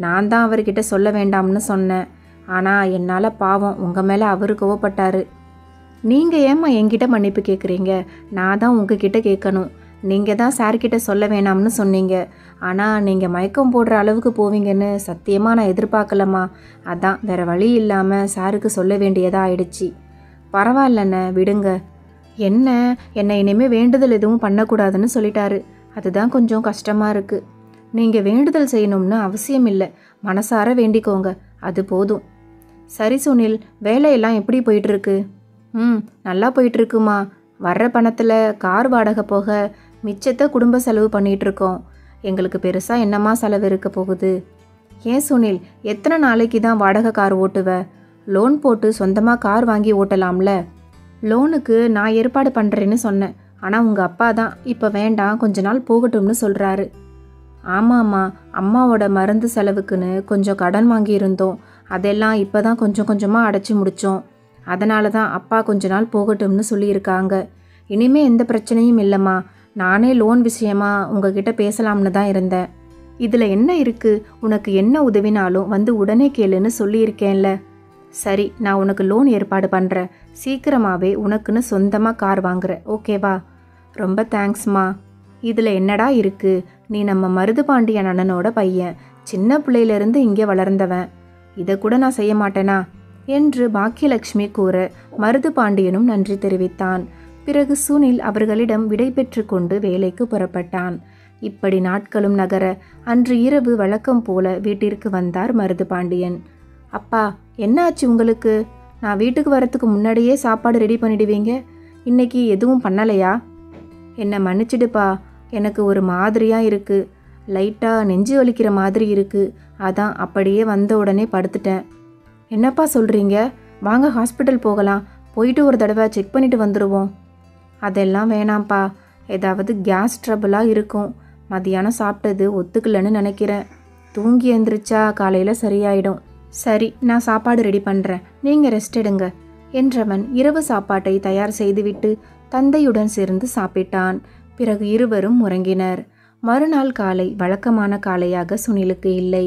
நான் தான் அவர்கிட்ட சொல்ல வேண்டாம்னு சொன்னேன். ஆனால் என்னால் பாவம் உங்கள் மேலே அவர் கோவப்பட்டார். நீங்கள் ஏம்மா என்கிட்ட மன்னிப்பு கேட்குறீங்க? நான் தான் உங்ககிட்ட கேட்கணும். நீங்கள் தான் சார்கிட்ட சொல்ல வேணாம்னு சொன்னீங்க. ஆனால் நீங்கள் மயக்கம் போடுற அளவுக்கு போவீங்கன்னு சத்தியமாக நான் எதிர்பார்க்கலம்மா. அதான் வேறு வழி இல்லாமல் சாருக்கு சொல்ல வேண்டியதாக ஆயிடுச்சு. பரவாயில்லண்ணே, விடுங்க. என்னை இனிமேல் வேண்டுதல் எதுவும் பண்ணக்கூடாதுன்னு சொல்லிட்டாரு. அதுதான் கொஞ்சம் கஷ்டமாக இருக்குது. நீங்கள் வேண்டுதல் செய்யணும்னு அவசியம் இல்லை, மனசார வேண்டிக்கோங்க, அது போதும். சரி சுனில், வேலையெல்லாம் எப்படி போயிட்டுருக்கு? நல்லா போயிட்டுருக்குமா. வர்ற பணத்தில் கார் வாடகை போக மிச்சத்தை குடும்ப செலவு பண்ணிகிட்ருக்கோம். எங்களுக்கு பெருசாக என்னம்மா செலவு இருக்க போகுது? ஏன் சுனில், எத்தனை நாளைக்கு தான் வாடகை கார் ஓட்டுவ? லோன் போட்டு சொந்தமாக கார் வாங்கி ஓட்டலாம்ல. லோனுக்கு நான் ஏற்பாடு பண்ணுறேன்னு சொன்னேன். ஆனால் உங்கள் அப்பா தான் இப்போ வேண்டாம், கொஞ்ச நாள் போகட்டும்னு சொல்கிறாரு. ஆமாம்மா, அம்மாவோட மருந்து செலவுக்குன்னு கொஞ்சம் கடன் வாங்கியிருந்தோம். அதெல்லாம் இப்போ தான் கொஞ்சம் கொஞ்சமாக அடைச்சி முடித்தோம். அதனால தான் அப்பா கொஞ்ச நாள் போகட்டும்னு சொல்லியிருக்காங்க. இனிமேல் எந்த பிரச்சனையும் இல்லைம்மா. நானே லோன் விஷயமா உங்ககிட்ட பேசலாம்னு தான் இருந்தேன். இதில் என்ன இருக்குது? உனக்கு என்ன உதவினாலும் வந்து உடனே கேளுன்னு சொல்லியிருக்கேன்ல. சரி, நான் உனக்கு லோன் ஏற்பாடு பண்ணுறேன். சீக்கிரமாகவே உனக்குன்னு சொந்தமாக கார் வாங்குறேன், ஓகேவா? ரொம்ப தேங்க்ஸ்மா. இதில் என்னடா இருக்குது? நீ நம்ம மருது பாண்டியன் அண்ணனோட பையன், சின்ன பிள்ளையிலேருந்து இங்கே வளர்ந்தவன். இதை கூட நான் செய்ய மாட்டேனா என்று பாக்கியலட்சுமி கூற மருது பாண்டியனும் நன்றி தெரிவித்தான். பிறகு சுனில் அவர்களிடம் விடை பெற்று கொண்டு வேலைக்கு புறப்பட்டான். இப்படி நாட்களும் நகர அன்று இரவு வழக்கம் போல வீட்டிற்கு வந்தார் மருது பாண்டியன். அப்பா, என்ன ஆச்சு உங்களுக்கு? நான் வீட்டுக்கு வரத்துக்கு முன்னாடியே சாப்பாடு ரெடி பண்ணிடுவீங்க, இன்னைக்கு எதுவும் பண்ணலையா? என்னை மன்னிச்சிடுப்பா, எனக்கு ஒரு மாதிரியாக இருக்குது, லைட்டாக நெஞ்சு வலிக்கிற மாதிரி இருக்குது. அதான் அப்படியே வந்த உடனே படுத்துட்டேன். என்னப்பா சொல்கிறீங்க? வாங்க ஹாஸ்பிட்டல் போகலாம், போயிட்டு ஒரு தடவை செக் பண்ணிட்டு வந்துடுவோம். அதெல்லாம் வேணாம்ப்பா, ஏதாவது கேஸ் ட்ரபிளாக இருக்கும். மதியானம் சாப்பிட்டது ஒத்துக்கலன்னு நினைக்கிறேன். தூங்கி எழுந்திரிச்சா காலையில் சரியாயிடும். சரி, நான் சாப்பாடு ரெடி பண்ணுறேன், நீங்கள் ரெஸ்ட் எடுங்க என்றவன் இரவு சாப்பாட்டை தயார் செய்துவிட்டு தந்தையுடன் சேர்ந்து சாப்பிட்டான். பிறகு இருவரும் உறங்கினர். மறுநாள் காலை வழக்கமான காலையாக சுனிலுக்கு இல்லை.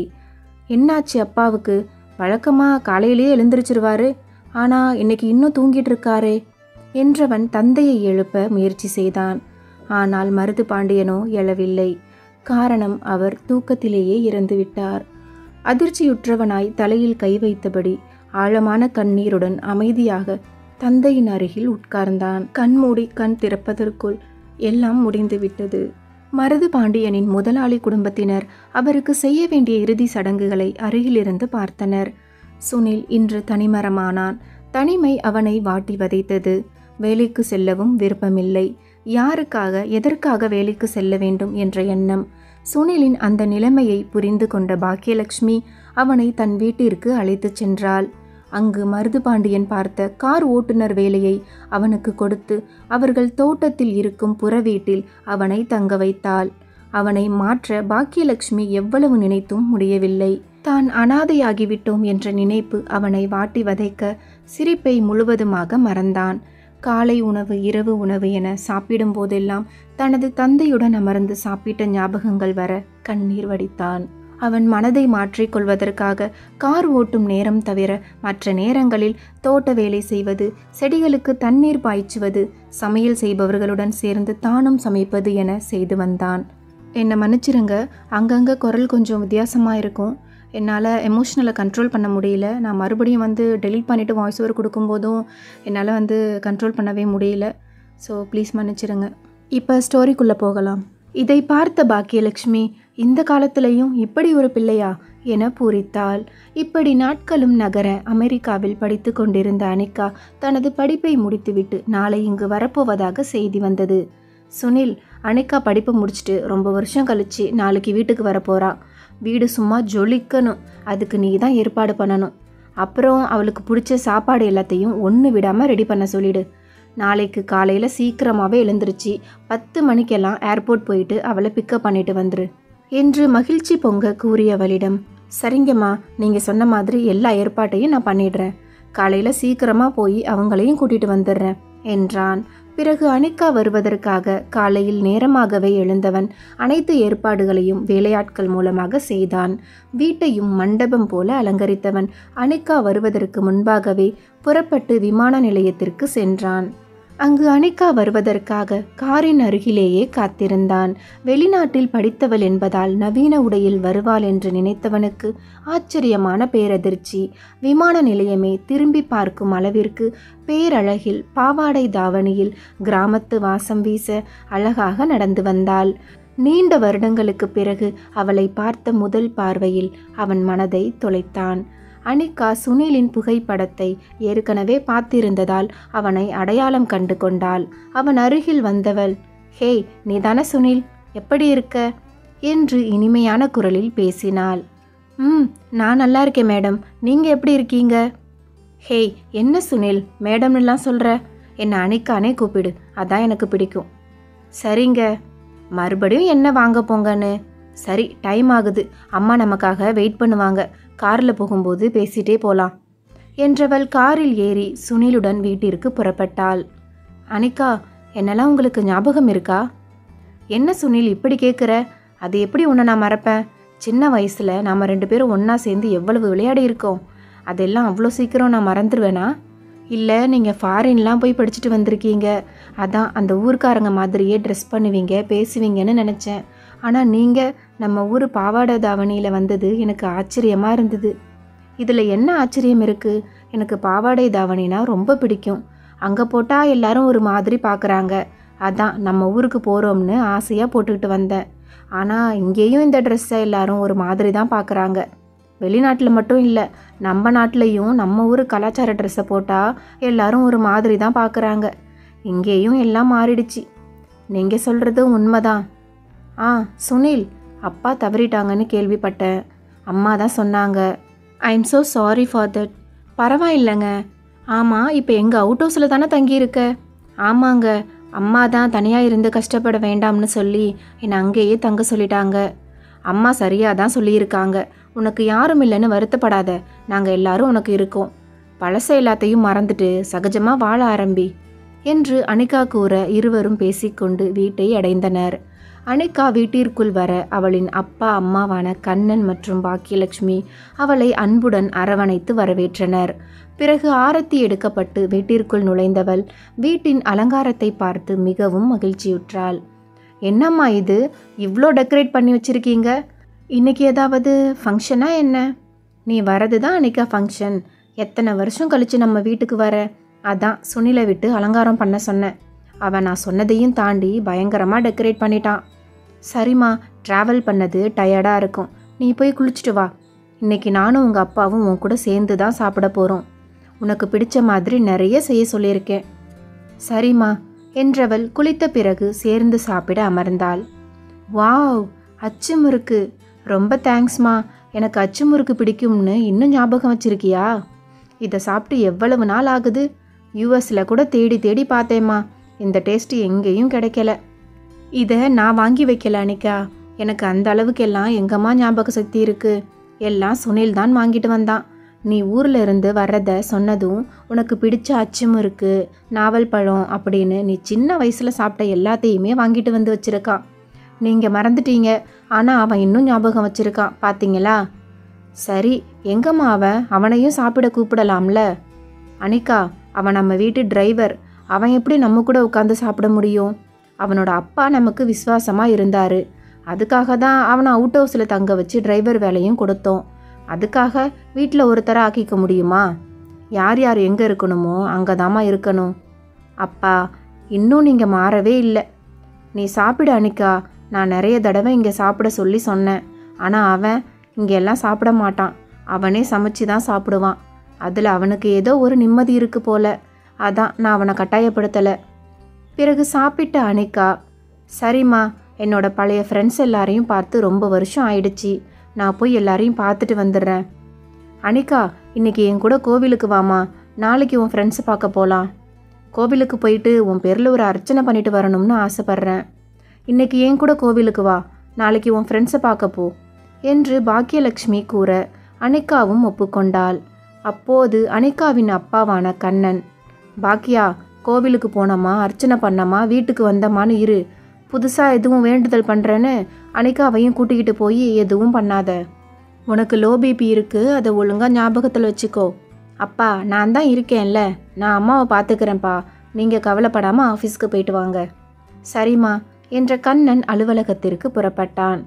என்னாச்சு அப்பாவுக்கு? வழக்கமாக காலையிலேயே எழுந்திருச்சிருவாரு, ஆனால் இன்னைக்கு இன்னும் தூங்கிட்டு இருக்காரே என்றவன் தந்தையை எழுப்ப முயற்சி செய்தான். ஆனால் மருது பாண்டியனோ எழவில்லை. காரணம், அவர் தூக்கத்திலேயே இறந்துவிட்டார். அதிர்ச்சியுற்றவனாய் தலையில் கை வைத்தபடி ஆழமான கண்ணீருடன் அமைதியாக தந்தையின் அருகில் உட்கார்ந்தான். கண்மூடி கண் திறப்பதற்குள் எல்லாம் முடிந்துவிட்டது. மருது பாண்டியனின் முதலாளி குடும்பத்தினர் அவருக்கு செய்ய வேண்டிய இறுதி சடங்குகளை அருகிலிருந்து பார்த்தனர். சுனில் இன்று தனிமரமானான். தனிமை அவனை வாட்டி வதைத்தது. வேலைக்கு செல்லவும் விருப்பமில்லை. யாருக்காக, எதற்காக வேலைக்கு செல்ல வேண்டும் என்ற எண்ணம். சுனிலின் அந்த நிலைமையை புரிந்து கொண்ட பாக்கியலட்சுமி அவனை தன் வீட்டிற்கு அழைத்துச் சென்றாள். அங்கு மருது பாண்டியன் பார்த்த கார் ஓட்டுநர் வேலையை அவனுக்கு கொடுத்து அவர்கள் தோட்டத்தில் இருக்கும் புற வீட்டில் அவனை தங்க வைத்தாள். அவனை மாற்ற பாக்கியலட்சுமி எவ்வளவு நினைத்தும் முடியவில்லை. தான் அனாதையாகிவிட்டோம் என்ற நினைப்பு அவனை வாட்டி வதைக்க சிரிப்பை முழுவதுமாக மறந்தான். காலை உணவு, இரவு உணவு என சாப்பிடும் போதெல்லாம் தனது தந்தையுடன் அமர்ந்து சாப்பிட்ட ஞாபகங்கள் வர கண்ணீர் வடித்தான். அவன் மனதை மாற்றிக்கொள்வதற்காக கார் ஓட்டும் நேரம் தவிர மற்ற நேரங்களில் தோட்ட வேலை செய்வது, செடிகளுக்கு தண்ணீர் பாய்ச்சுவது, சமையல் செய்பவர்களுடன் சேர்ந்து தானும் சமைப்பது என செய்து வந்தான். என்னை மன்னிச்சிருங்க, அங்கங்கே குரல் கொஞ்சம் வித்தியாசமாக இருக்கும். என்னால் எமோஷ்னலை கண்ட்ரோல் பண்ண முடியல. நான் மறுபடியும் டெலீட் பண்ணிவிட்டு வாய்ஸ் ஓவர் கொடுக்கும்போதும் என்னால் கண்ட்ரோல் பண்ணவே முடியல. ஸோ ப்ளீஸ் மன்னிச்சிருங்க. இப்போ ஸ்டோரிக்குள்ளே போகலாம். இதை பார்த்த பாக்கியலட்சுமி, இந்த காலத்திலையும் இப்படி ஒரு பிள்ளையா என பூரித்தாள். இப்படி நாட்களும் நகர அமெரிக்காவில் படித்து கொண்டிருந்த அனிகா தனது படிப்பை முடித்துவிட்டு நாளை இங்கு வரப்போவதாக செய்தி வந்தது. சுனில், அனிகா படிப்பை முடிச்சுட்டு ரொம்ப வருஷம் கழிச்சு நாளைக்கு வீட்டுக்கு வரப்போறா. வீடு சும்மா ஜொலிக்கணும். அதுக்கு நீ தான் ஏற்பாடு பண்ணணும். அப்புறம் அவளுக்கு பிடிச்ச சாப்பாடு எல்லாத்தையும் ஒன்று விடாமல் ரெடி பண்ண சொல்லிடு. நாளைக்கு காலையில் சீக்கிரமாகவே எழுந்திருச்சு 10 மணிக்கெல்லாம் ஏர்போர்ட் போயிட்டு அவளை பிக்கப் பண்ணிட்டு வந்துரு என்று மகிழ்ச்சி பொங்க கூறியவளிடம், சரிங்கம்மா, நீங்கள் சொன்ன மாதிரி எல்லா ஏற்பாட்டையும் நான் பண்ணிடுறேன். காலையில் சீக்கிரமாக போய் அவங்களையும் கூட்டிகிட்டு வந்துடுறேன் என்றான். பிறகு அனிகா வருவதற்காக காலையில் நேரமாகவே எழுந்தவன் அனைத்து ஏற்பாடுகளையும் வேலையாட்கள் மூலமாக செய்தான். வீட்டையும் மண்டபம் போல அலங்கரித்தவன் அனிகா வருவதற்கு முன்பாகவே புறப்பட்டு விமான நிலையத்திற்கு சென்றான். அங்கு அனிகா வருவதற்காக காரின் அருகிலேயே காத்திருந்தான். வெளிநாட்டில் படித்தவள் என்பதால் நவீன உடையில் வருவாள் என்று நினைத்தவனுக்கு ஆச்சரியமான பேரதிர்ச்சி. விமான நிலையமே திரும்பி பார்க்கும் அளவிற்கு பேரழகில் பாவாடை தாவணியில் கிராமத்து வாசம் வீச அழகாக நடந்து வந்தாள். நீண்ட வருடங்களுக்கு பிறகு அவளை பார்த்த முதல் பார்வையில் அவன் மனதை தொலைத்தான். அனிகா சுனிலின் புகைப்படத்தை ஏற்கனவே பார்த்திருந்ததால் அவனை அடையாளம் கண்டு கொண்டாள். அவன் அருகில் வந்தவள், ஹேய், நீதானே சுனில், எப்படி இருக்க என்று இனிமையான குரலில் பேசினாள். நான் நல்லா இருக்கேன் மேடம், நீங்கள் எப்படி இருக்கீங்க? ஹேய், என்ன சுனில் மேடம்னுலாம் சொல்கிற? என்னை அனிகானே கூப்பிடு, அதான் எனக்கு பிடிக்கும். சரிங்க. மறுபடியும் என்ன வாங்க போங்கன்னு? சரி, டைம் ஆகுது, அம்மா நமக்காக வெயிட் பண்ணுவாங்க, காரில் போகும்போது பேசிட்டே போகலாம் என்றவள் காரில் ஏறி சுனிலுடன் வீட்டிற்கு புறப்பட்டாள். அனிகா, என்னெல்லாம் உங்களுக்கு ஞாபகம் இருக்கா? என்ன சுனில் இப்படி கேட்குற? அது எப்படி உன்னை நான் மறப்பேன்? சின்ன வயசில் நாம் 2 பேரும் ஒன்றா சேர்ந்து எவ்வளவு விளையாடி இருக்கோம். அதெல்லாம் அவ்வளோ சீக்கிரம் நான் மறந்துடுவேனா? இல்லை, நீங்கள் ஃபாரின்லாம் போய் படிச்சுட்டு வந்திருக்கீங்க, அதான் அந்த ஊர்க்காரங்க மாதிரியே ட்ரெஸ் பண்ணுவீங்க, பேசுவீங்கன்னு நினச்சேன். ஆனால் நீங்கள் நம்ம ஊர் பாவாடை தாவணியில் வந்தது எனக்கு ஆச்சரியமாக இருந்தது. இதில் என்ன ஆச்சரியம் இருக்குது? எனக்கு பாவாடை தாவணினா ரொம்ப பிடிக்கும். அங்கே போட்டால் எல்லாரும் ஒரு மாதிரி பார்க்குறாங்க, அதான் நம்ம ஊருக்கு போகிறோம்னு ஆசையாக போட்டுக்கிட்டு வந்தேன். ஆனால் இங்கேயும் இந்த ட்ரெஸ்ஸை எல்லாரும் ஒரு மாதிரி தான் பார்க்குறாங்க. வெளிநாட்டில் மட்டும் இல்லை, நம்ம நாட்டிலையும் நம்ம ஊர் கலாச்சார ட்ரெஸ்ஸை போட்டால் எல்லாரும் ஒரு மாதிரி தான் பார்க்குறாங்க. இங்கேயும் எல்லாம் மாறிடுச்சு. நீங்கள் சொல்கிறது உண்மைதான். சுனில், அப்பா தவறிட்டாங்கன்னு கேள்விப்பட்டேன். அம்மா தான் சொன்னாங்க. I am so sorry for that. பரவாயில்லைங்க. ஆமாம், இப்போ எங்கள் அவுட் ஹவுஸில் தானே தங்கியிருக்க? ஆமாங்க, அம்மா தான் தனியாக இருந்து கஷ்டப்பட வேண்டாம்னு சொல்லி என்னை அங்கேயே தங்க சொல்லிட்டாங்க. அம்மா சரியாக தான் சொல்லியிருக்காங்க. உனக்கு யாரும் இல்லைன்னு வருத்தப்படாத, நாங்கள் எல்லாரும் உனக்கு இருக்கோம். பழச எல்லாத்தையும் மறந்துட்டு சகஜமாக வாழ ஆரம்பி என்று அனிகா கூற இருவரும் பேசிக்கொண்டு வீட்டை அடைந்தனர். அனிகா வீட்டிற்குள் வர அவளின் அப்பா அம்மாவான கண்ணன் மற்றும் பாக்கியலட்சுமி அவளை அன்புடன் அரவணைத்து வரவேற்றனர். பிறகு ஆரத்தி எடுக்கப்பட்டு வீட்டிற்குள் நுழைந்தவள் வீட்டின் அலங்காரத்தை பார்த்து மிகவும் மகிழ்ச்சியுற்றாள். என்னம்மா இது, இவ்வளோ டெக்கரேட் பண்ணி வச்சிருக்கீங்க? இன்னைக்கு ஏதாவது ஃபங்க்ஷனா என்ன? நீ வரது தான் அனிகா ஃபங்க்ஷன். எத்தனை வருஷம் கழிச்சு நம்ம வீட்டுக்கு வர, அதான் சுனிலை விட்டு அலங்காரம் பண்ண சொன்னேன். அவன் நான் சொன்னதையும் தாண்டி பயங்கரமாக டெக்கரேட் பண்ணிட்டான். சரிம்மா, ட்ராவல் பண்ணது டயர்டாக இருக்கும், நீ போய் குளிச்சுட்டு வா. இன்னைக்கு நானும் உங்கள் அப்பாவும் உன் கூட சேர்ந்து தான் சாப்பிட போகிறோம். உனக்கு பிடிச்ச மாதிரி நிறைய செய்ய சொல்லியிருக்கேன். சரிம்மா என்றவள் குளித்த பிறகு சேர்ந்து சாப்பிட அமர்ந்தாள். வாவ், அச்சு முறுக்கு! ரொம்ப தேங்க்ஸ்மா. எனக்கு அச்சு முறுக்கு பிடிக்கும்னு இன்னும் ஞாபகம் வச்சிருக்கியா? இதை சாப்பிட்டு எவ்வளவு நாள் ஆகுது. யூஎஸில் கூட தேடி தேடி பார்த்தேம்மா, இந்த டேஸ்ட்டு எங்கேயும் கிடைக்கல. இதை நான் வாங்கி வைக்கல அனிகா. எனக்கு அந்த அளவுக்கெல்லாம் எங்கம்மா ஞாபக சக்தி இருக்குது. எல்லாம் சுனில் தான் வாங்கிட்டு வந்தான். நீ ஊரில் இருந்து வர்றத சொன்னதும் உனக்கு பிடிச்ச அச்சு முறுக்கு, நாவல் பழம் அப்படின்னு நீ சின்ன வயசில் சாப்பிட்ட எல்லாத்தையுமே வாங்கிட்டு வந்து வச்சுருக்கான். நீங்கள் மறந்துட்டீங்க, ஆனால் அவன் இன்னும் ஞாபகம் வச்சுருக்கான் பார்த்தீங்களா? சரி, எங்கம்மா அவனையும் சாப்பிட கூப்பிடலாம்ல? அனிகா, அவன் நம்ம வீட்டு டிரைவர். அவன் எப்படி நம்ம கூட உட்காந்து சாப்பிட முடியும்? அவனோட அப்பா நமக்கு விசுவாசமாக இருந்தார். அதுக்காக தான் அவனை அவுட் ஹவுஸில் தங்க வச்சு டிரைவர் வேலையும் கொடுத்தோம். அதுக்காக வீட்டில் ஒருத்தரை ஆக்கிக்க முடியுமா? யார் யார் எங்கே இருக்கணுமோ அங்கே தாம்மா இருக்கணும். அப்பா, இன்னும் நீங்கள் மாறவே இல்லை. நீ சாப்பிட அனிகா. நான் நிறைய தடவை இங்கே சாப்பிட சொல்லி சொன்னேன். ஆனால் அவன் இங்கெல்லாம் சாப்பிட மாட்டான். அவனே சமைச்சு தான் சாப்பிடுவான். அதில் அவனுக்கு ஏதோ ஒரு நிம்மதி இருக்கு போல. அதான் நான் அவனை கட்டாயப்படுத்தலை. பிறகு சாப்பிட்ட அனிகா, சரிம்மா, என்னோட பழைய ஃப்ரெண்ட்ஸ் எல்லாரையும் பார்த்து ரொம்ப வருஷம் ஆயிடுச்சு. நான் போய் எல்லாரையும் பார்த்துட்டு வந்துடுறேன். அனிகா, இன்னைக்கு என் கூட கோவிலுக்கு வாமா. நாளைக்கு உன் ஃப்ரெண்ட்ஸை பார்க்க போகலாம். கோவிலுக்கு போயிட்டு உன் பேரில் ஒரு அர்ச்சனை பண்ணிட்டு வரணும்னு ஆசைப்பட்றேன். இன்னைக்கு என் கூட கோவிலுக்கு வா, நாளைக்கு உன் ஃப்ரெண்ட்ஸை பார்க்க போ என்று பாக்கியலட்சுமி கூற அனிகாவும் ஒப்புக்கொண்டாள். அப்போது அனிகாவின் அப்பாவான கண்ணன், பாக்கியா, கோவிலுக்கு போனோமா, அர்ச்சனை பண்ணமா, வீட்டுக்கு வந்தமான்னு இரு. புதுசாக எதுவும் வேண்டுதல் பண்ணுறேன்னு அனிகாவையும் கூட்டிக்கிட்டு போய் எதுவும் பண்ணாத. உனக்கு லோ பிபி இருக்குது, அதை ஒழுங்காக ஞாபகத்தில் வச்சுக்கோ. அப்பா, நான் தான் இருக்கேன்ல, நான் அம்மாவை பார்த்துக்கிறேன்ப்பா. நீங்கள் கவலைப்படாமல் ஆஃபீஸ்க்கு போயிட்டு வாங்க. சரிம்மா என்ற கண்ணன் அலுவலகத்திற்கு புறப்பட்டான்.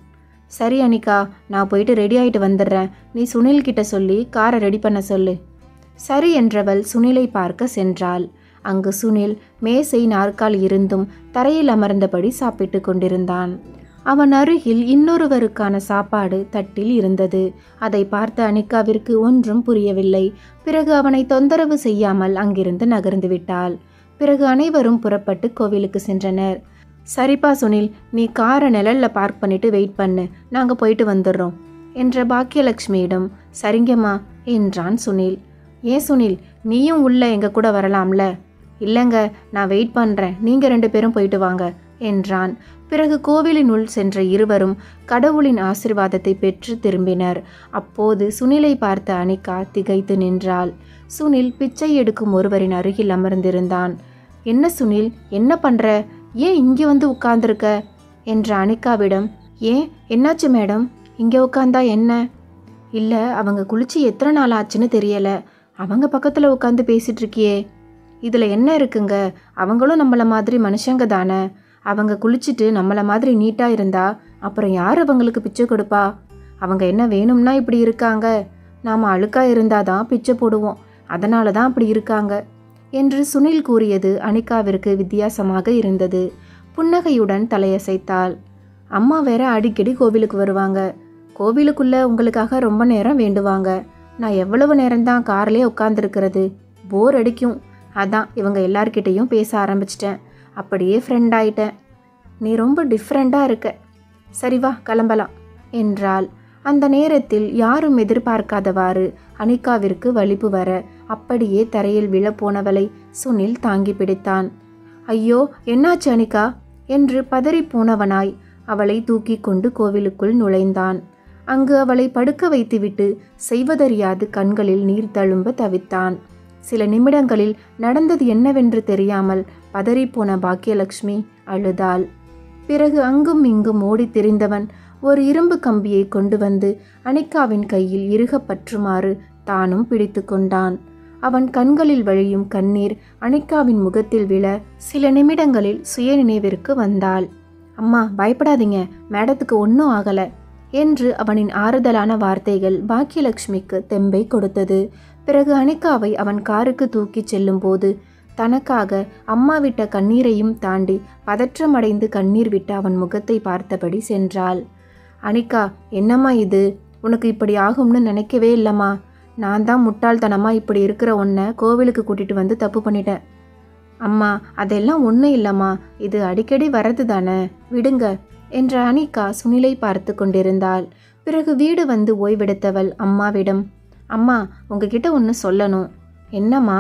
சரி அனிகா, நான் போயிட்டு ரெடி ஆகிட்டு வந்துடுறேன். நீ சுனில் கிட்ட சொல்லி காரை ரெடி பண்ண சொல்லு. சரி என்றவள் சுனிலை பார்க்க சென்றாள். அங்கு சுனில் மேசை நாற்காலி இருந்தும் தரையில் அமர்ந்தபடி சாப்பிட்டு கொண்டிருந்தான். அவன் அருகில் இன்னொருவருக்கான சாப்பாடு தட்டில் இருந்தது. அதை பார்த்த அனிகாவிற்கு ஒன்றும் புரியவில்லை. பிறகு அவனை தொந்தரவு செய்யாமல் அங்கிருந்து நகர்ந்து விட்டாள். பிறகு அனைவரும் புறப்பட்டு கோவிலுக்கு சென்றனர். சரிப்பா சுனில், நீ காரை நிழல்ல பார்க் பண்ணிட்டு வெயிட் பண்ணு, நாங்கள் போயிட்டு வந்துடுறோம் என்ற பாக்கியலட்சுமியிடம் சரிங்கம்மா என்றான் சுனில். ஏன் சுனில், நீயும் உள்ள எங்க கூட வரலாம்ல? இல்லைங்க, நான் வெயிட் பண்ணுறேன், நீங்கள் 2 பேரும் போயிட்டு வாங்க என்றான். பிறகு கோவிலினுள் சென்ற இருவரும் கடவுளின் ஆசீர்வாதத்தை பெற்று திரும்பினர். அப்போது சுனிலை பார்த்த அனிகா திகைத்து நின்றாள். சுனில் பிச்சை எடுக்கும் ஒருவரின் அருகில் அமர்ந்திருந்தான். என்ன சுனில், என்ன பண்ணுற? ஏன் இங்கே வந்து உட்கார்ந்துருக்க என்ற அனிகாவிடம், ஏன் என்னாச்சு மேடம், இங்கே உட்காந்தா என்ன? இல்லை, அவங்க குளிச்சு எத்தனை நாள் ஆச்சுன்னு தெரியலை, அவங்க பக்கத்தில் உட்காந்து பேசிகிட்டு இருக்கியே, இதில் என்ன இருக்குங்க? அவங்களும் நம்மளை மாதிரி மனுஷங்க தானே. அவங்க குளிச்சுட்டு நம்மளை மாதிரி நீட்டாக இருந்தா அப்புறம் யார் அவங்களுக்கு பிச்சை கொடுப்பா? அவங்க என்ன வேணும்னா இப்படி இருக்காங்க? நாம் அழுக்காக இருந்தால் தான் பிச்சை போடுவோம், அதனால தான் அப்படி இருக்காங்க என்று சுனில் கூறியது அனிகாவிற்கு வித்தியாசமாக இருந்தது. புன்னகையுடன் தலையசைத்தாள். அம்மா வேற அடிக்கடி கோவிலுக்கு வருவாங்க. கோவிலுக்குள்ளே உங்களுக்காக ரொம்ப நேரம் வேண்டுவாங்க. நான் எவ்வளவு நேரம்தான் கார்லேயே உட்காந்துருக்கிறது, போர் அடிக்கும். அதான் இவங்க எல்லார்கிட்டையும் பேச ஆரம்பிச்சிட்டேன். அப்படியே ஃப்ரெண்ட் ஆயிட்டேன். நீ ரொம்ப டிஃப்ரெண்ட்டாக இருக்க. சரி வா, கிளம்பலாம் என்றாள். அந்த நேரத்தில் யாரும் எதிர்பார்க்காதவாறு அனிகாவிற்கு வலிப்பு வர அப்படியே தரையில் விழப்போனவளை சுனில் தாங்கி பிடித்தான். ஐயோ, என்னாச்சு அனிகா என்று பதறி போனவனாய் அவளை தூக்கி கொண்டு கோவிலுக்குள் நுழைந்தான். அங்கு அவளை படுக்க வைத்துவிட்டு செய்வதறியாது கண்களில் நீர் தழும்ப தவித்தான். சில நிமிடங்களில் நடந்தது என்னவென்று தெரியாமல் பதறிப்போன பாக்கியலட்சுமி அழுதாள். பிறகு அங்கும் இங்கும் ஓடி திரிந்தவன் ஒரு இரும்பு கம்பியை கொண்டு வந்து அனிகாவின் கையில் இறுக பற்றுமாறு தானும் பிடித்து கொண்டான். அவன் கண்களில் வழியும் கண்ணீர் அனிகாவின் முகத்தில் விழ சில நிமிடங்களில் சுயநினைவிற்கு வந்தாள். அம்மா பயப்படாதீங்க, மேடத்துக்கு ஒன்றும் ஆகல என்று அவனின் ஆறுதலான வார்த்தைகள் பாக்கியலட்சுமிக்கு தெம்பை கொடுத்தது. பிறகு அனிகாவை அவன் காருக்கு தூக்கி செல்லும் போது தனக்காக அம்மா விட்ட கண்ணீரையும் தாண்டி பதற்றமடைந்து கண்ணீர் விட்டு அவன் முகத்தை பார்த்தபடி சென்றாள். அனிகா, என்னம்மா இது? உனக்கு இப்படி ஆகும்னு நினைக்கவே இல்லைம்மா. நான் தான் முட்டாள்தனமா இப்படி இருக்கிற உன்னை கோவிலுக்கு கூட்டிட்டு வந்து தப்பு பண்ணிட்டேன். அம்மா, அதெல்லாம் ஒன்றும் இல்லைம்மா, இது அடிக்கடி வரது தானே, விடுங்க என்ற அனிகா சுனிலை பார்த்து கொண்டிருந்தாள். பிறகு வீடு வந்து ஓய்வெடுத்தவள் அம்மாவிடம், அம்மா உங்ககிட்ட ஒன்று சொல்லணும். என்னம்மா?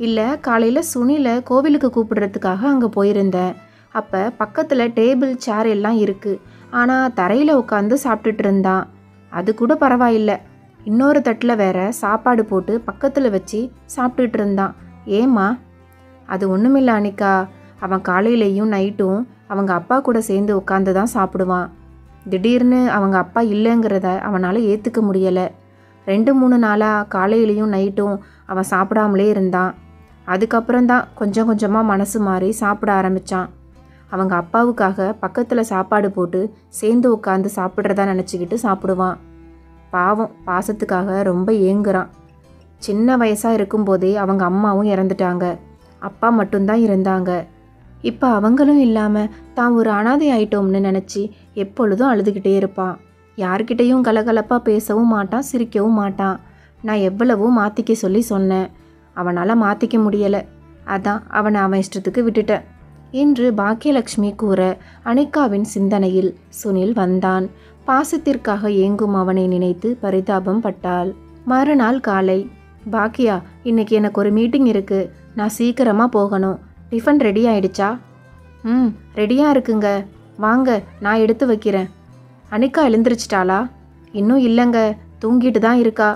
இல்லை, காலையில் சுனிலை கோவிலுக்கு கூப்பிடுறதுக்காக அங்கே போயிருந்தேன். அப்போ பக்கத்தில் டேபிள் சேர் எல்லாம் இருக்குது. ஆனால் தரையில் உட்காந்து சாப்பிட்டுட்டு இருந்தான். அது கூட பரவாயில்லை, இன்னொரு தட்டில் வேற சாப்பாடு போட்டு பக்கத்தில் வச்சு சாப்பிட்டுட்டு இருந்தான். ஏம்மா? அது ஒன்றுமில்லை அனிகா, அவன் காலையிலையும் நைட்டும் அவங்க அப்பா கூட சேர்ந்து உட்காந்து தான் சாப்பிடுவான். திடீர்னு அவங்க அப்பா இல்லைங்கிறத அவனால் ஏற்றுக்க முடியலை. 2-3 நாளாக காலையிலையும் நைட்டும் அவன் சாப்பிடாமலே இருந்தான். அதுக்கப்புறம்தான் கொஞ்சம் கொஞ்சமாக மனசு மாறி சாப்பிட ஆரம்பித்தான். அவங்க அப்பாவுக்காக பக்கத்தில் சாப்பாடு போட்டு சேர்ந்து உட்காந்து சாப்பிட்றதா நினச்சிக்கிட்டு சாப்பிடுவான். பாவம், பாசத்துக்காக ரொம்ப ஏங்குறான். சின்ன வயசாக இருக்கும்போதே அவங்க அம்மாவும் இறந்துட்டாங்க. அப்பா மட்டும்தான் இருந்தாங்க. இப்போ அவங்களும் இல்லாமல் தான் ஒரு அனாதை ஆயிட்டோம்னு நினச்சி எப்பொழுதும் அழுதுகிட்டே இருப்பான். யார்கிட்டையும் கலகலப்பாக பேசவும் மாட்டான், சிரிக்கவும் மாட்டான். நான் எவ்வளவோ மாற்றிக்க சொல்லி சொன்னேன், அவனால் மாற்றிக்க முடியலை. அதான் அவனை அவன் இஷ்டத்துக்கு விட்டுட்டேன் என்று பாக்கியலட்சுமி கூற அனிகாவின் சிந்தனையில் சுனில் வந்தான். பாசத்திற்காக ஏங்கும் அவனை நினைத்து பரிதாபம் பட்டாள். மறுநாள் காலை, பாக்கியா, இன்னைக்கு எனக்கு ஒரு மீட்டிங் இருக்கு, நான் சீக்கிரமாக போகணும். டிஃபன் ரெடி ஆயிடுச்சா? ரெடியாக இருக்குங்க, வாங்க நான் எடுத்து வைக்கிறேன். அனிகா எழுந்திரிச்சிட்டாளா? இன்னும் இல்லைங்க, தூங்கிட்டு தான் இருக்கா.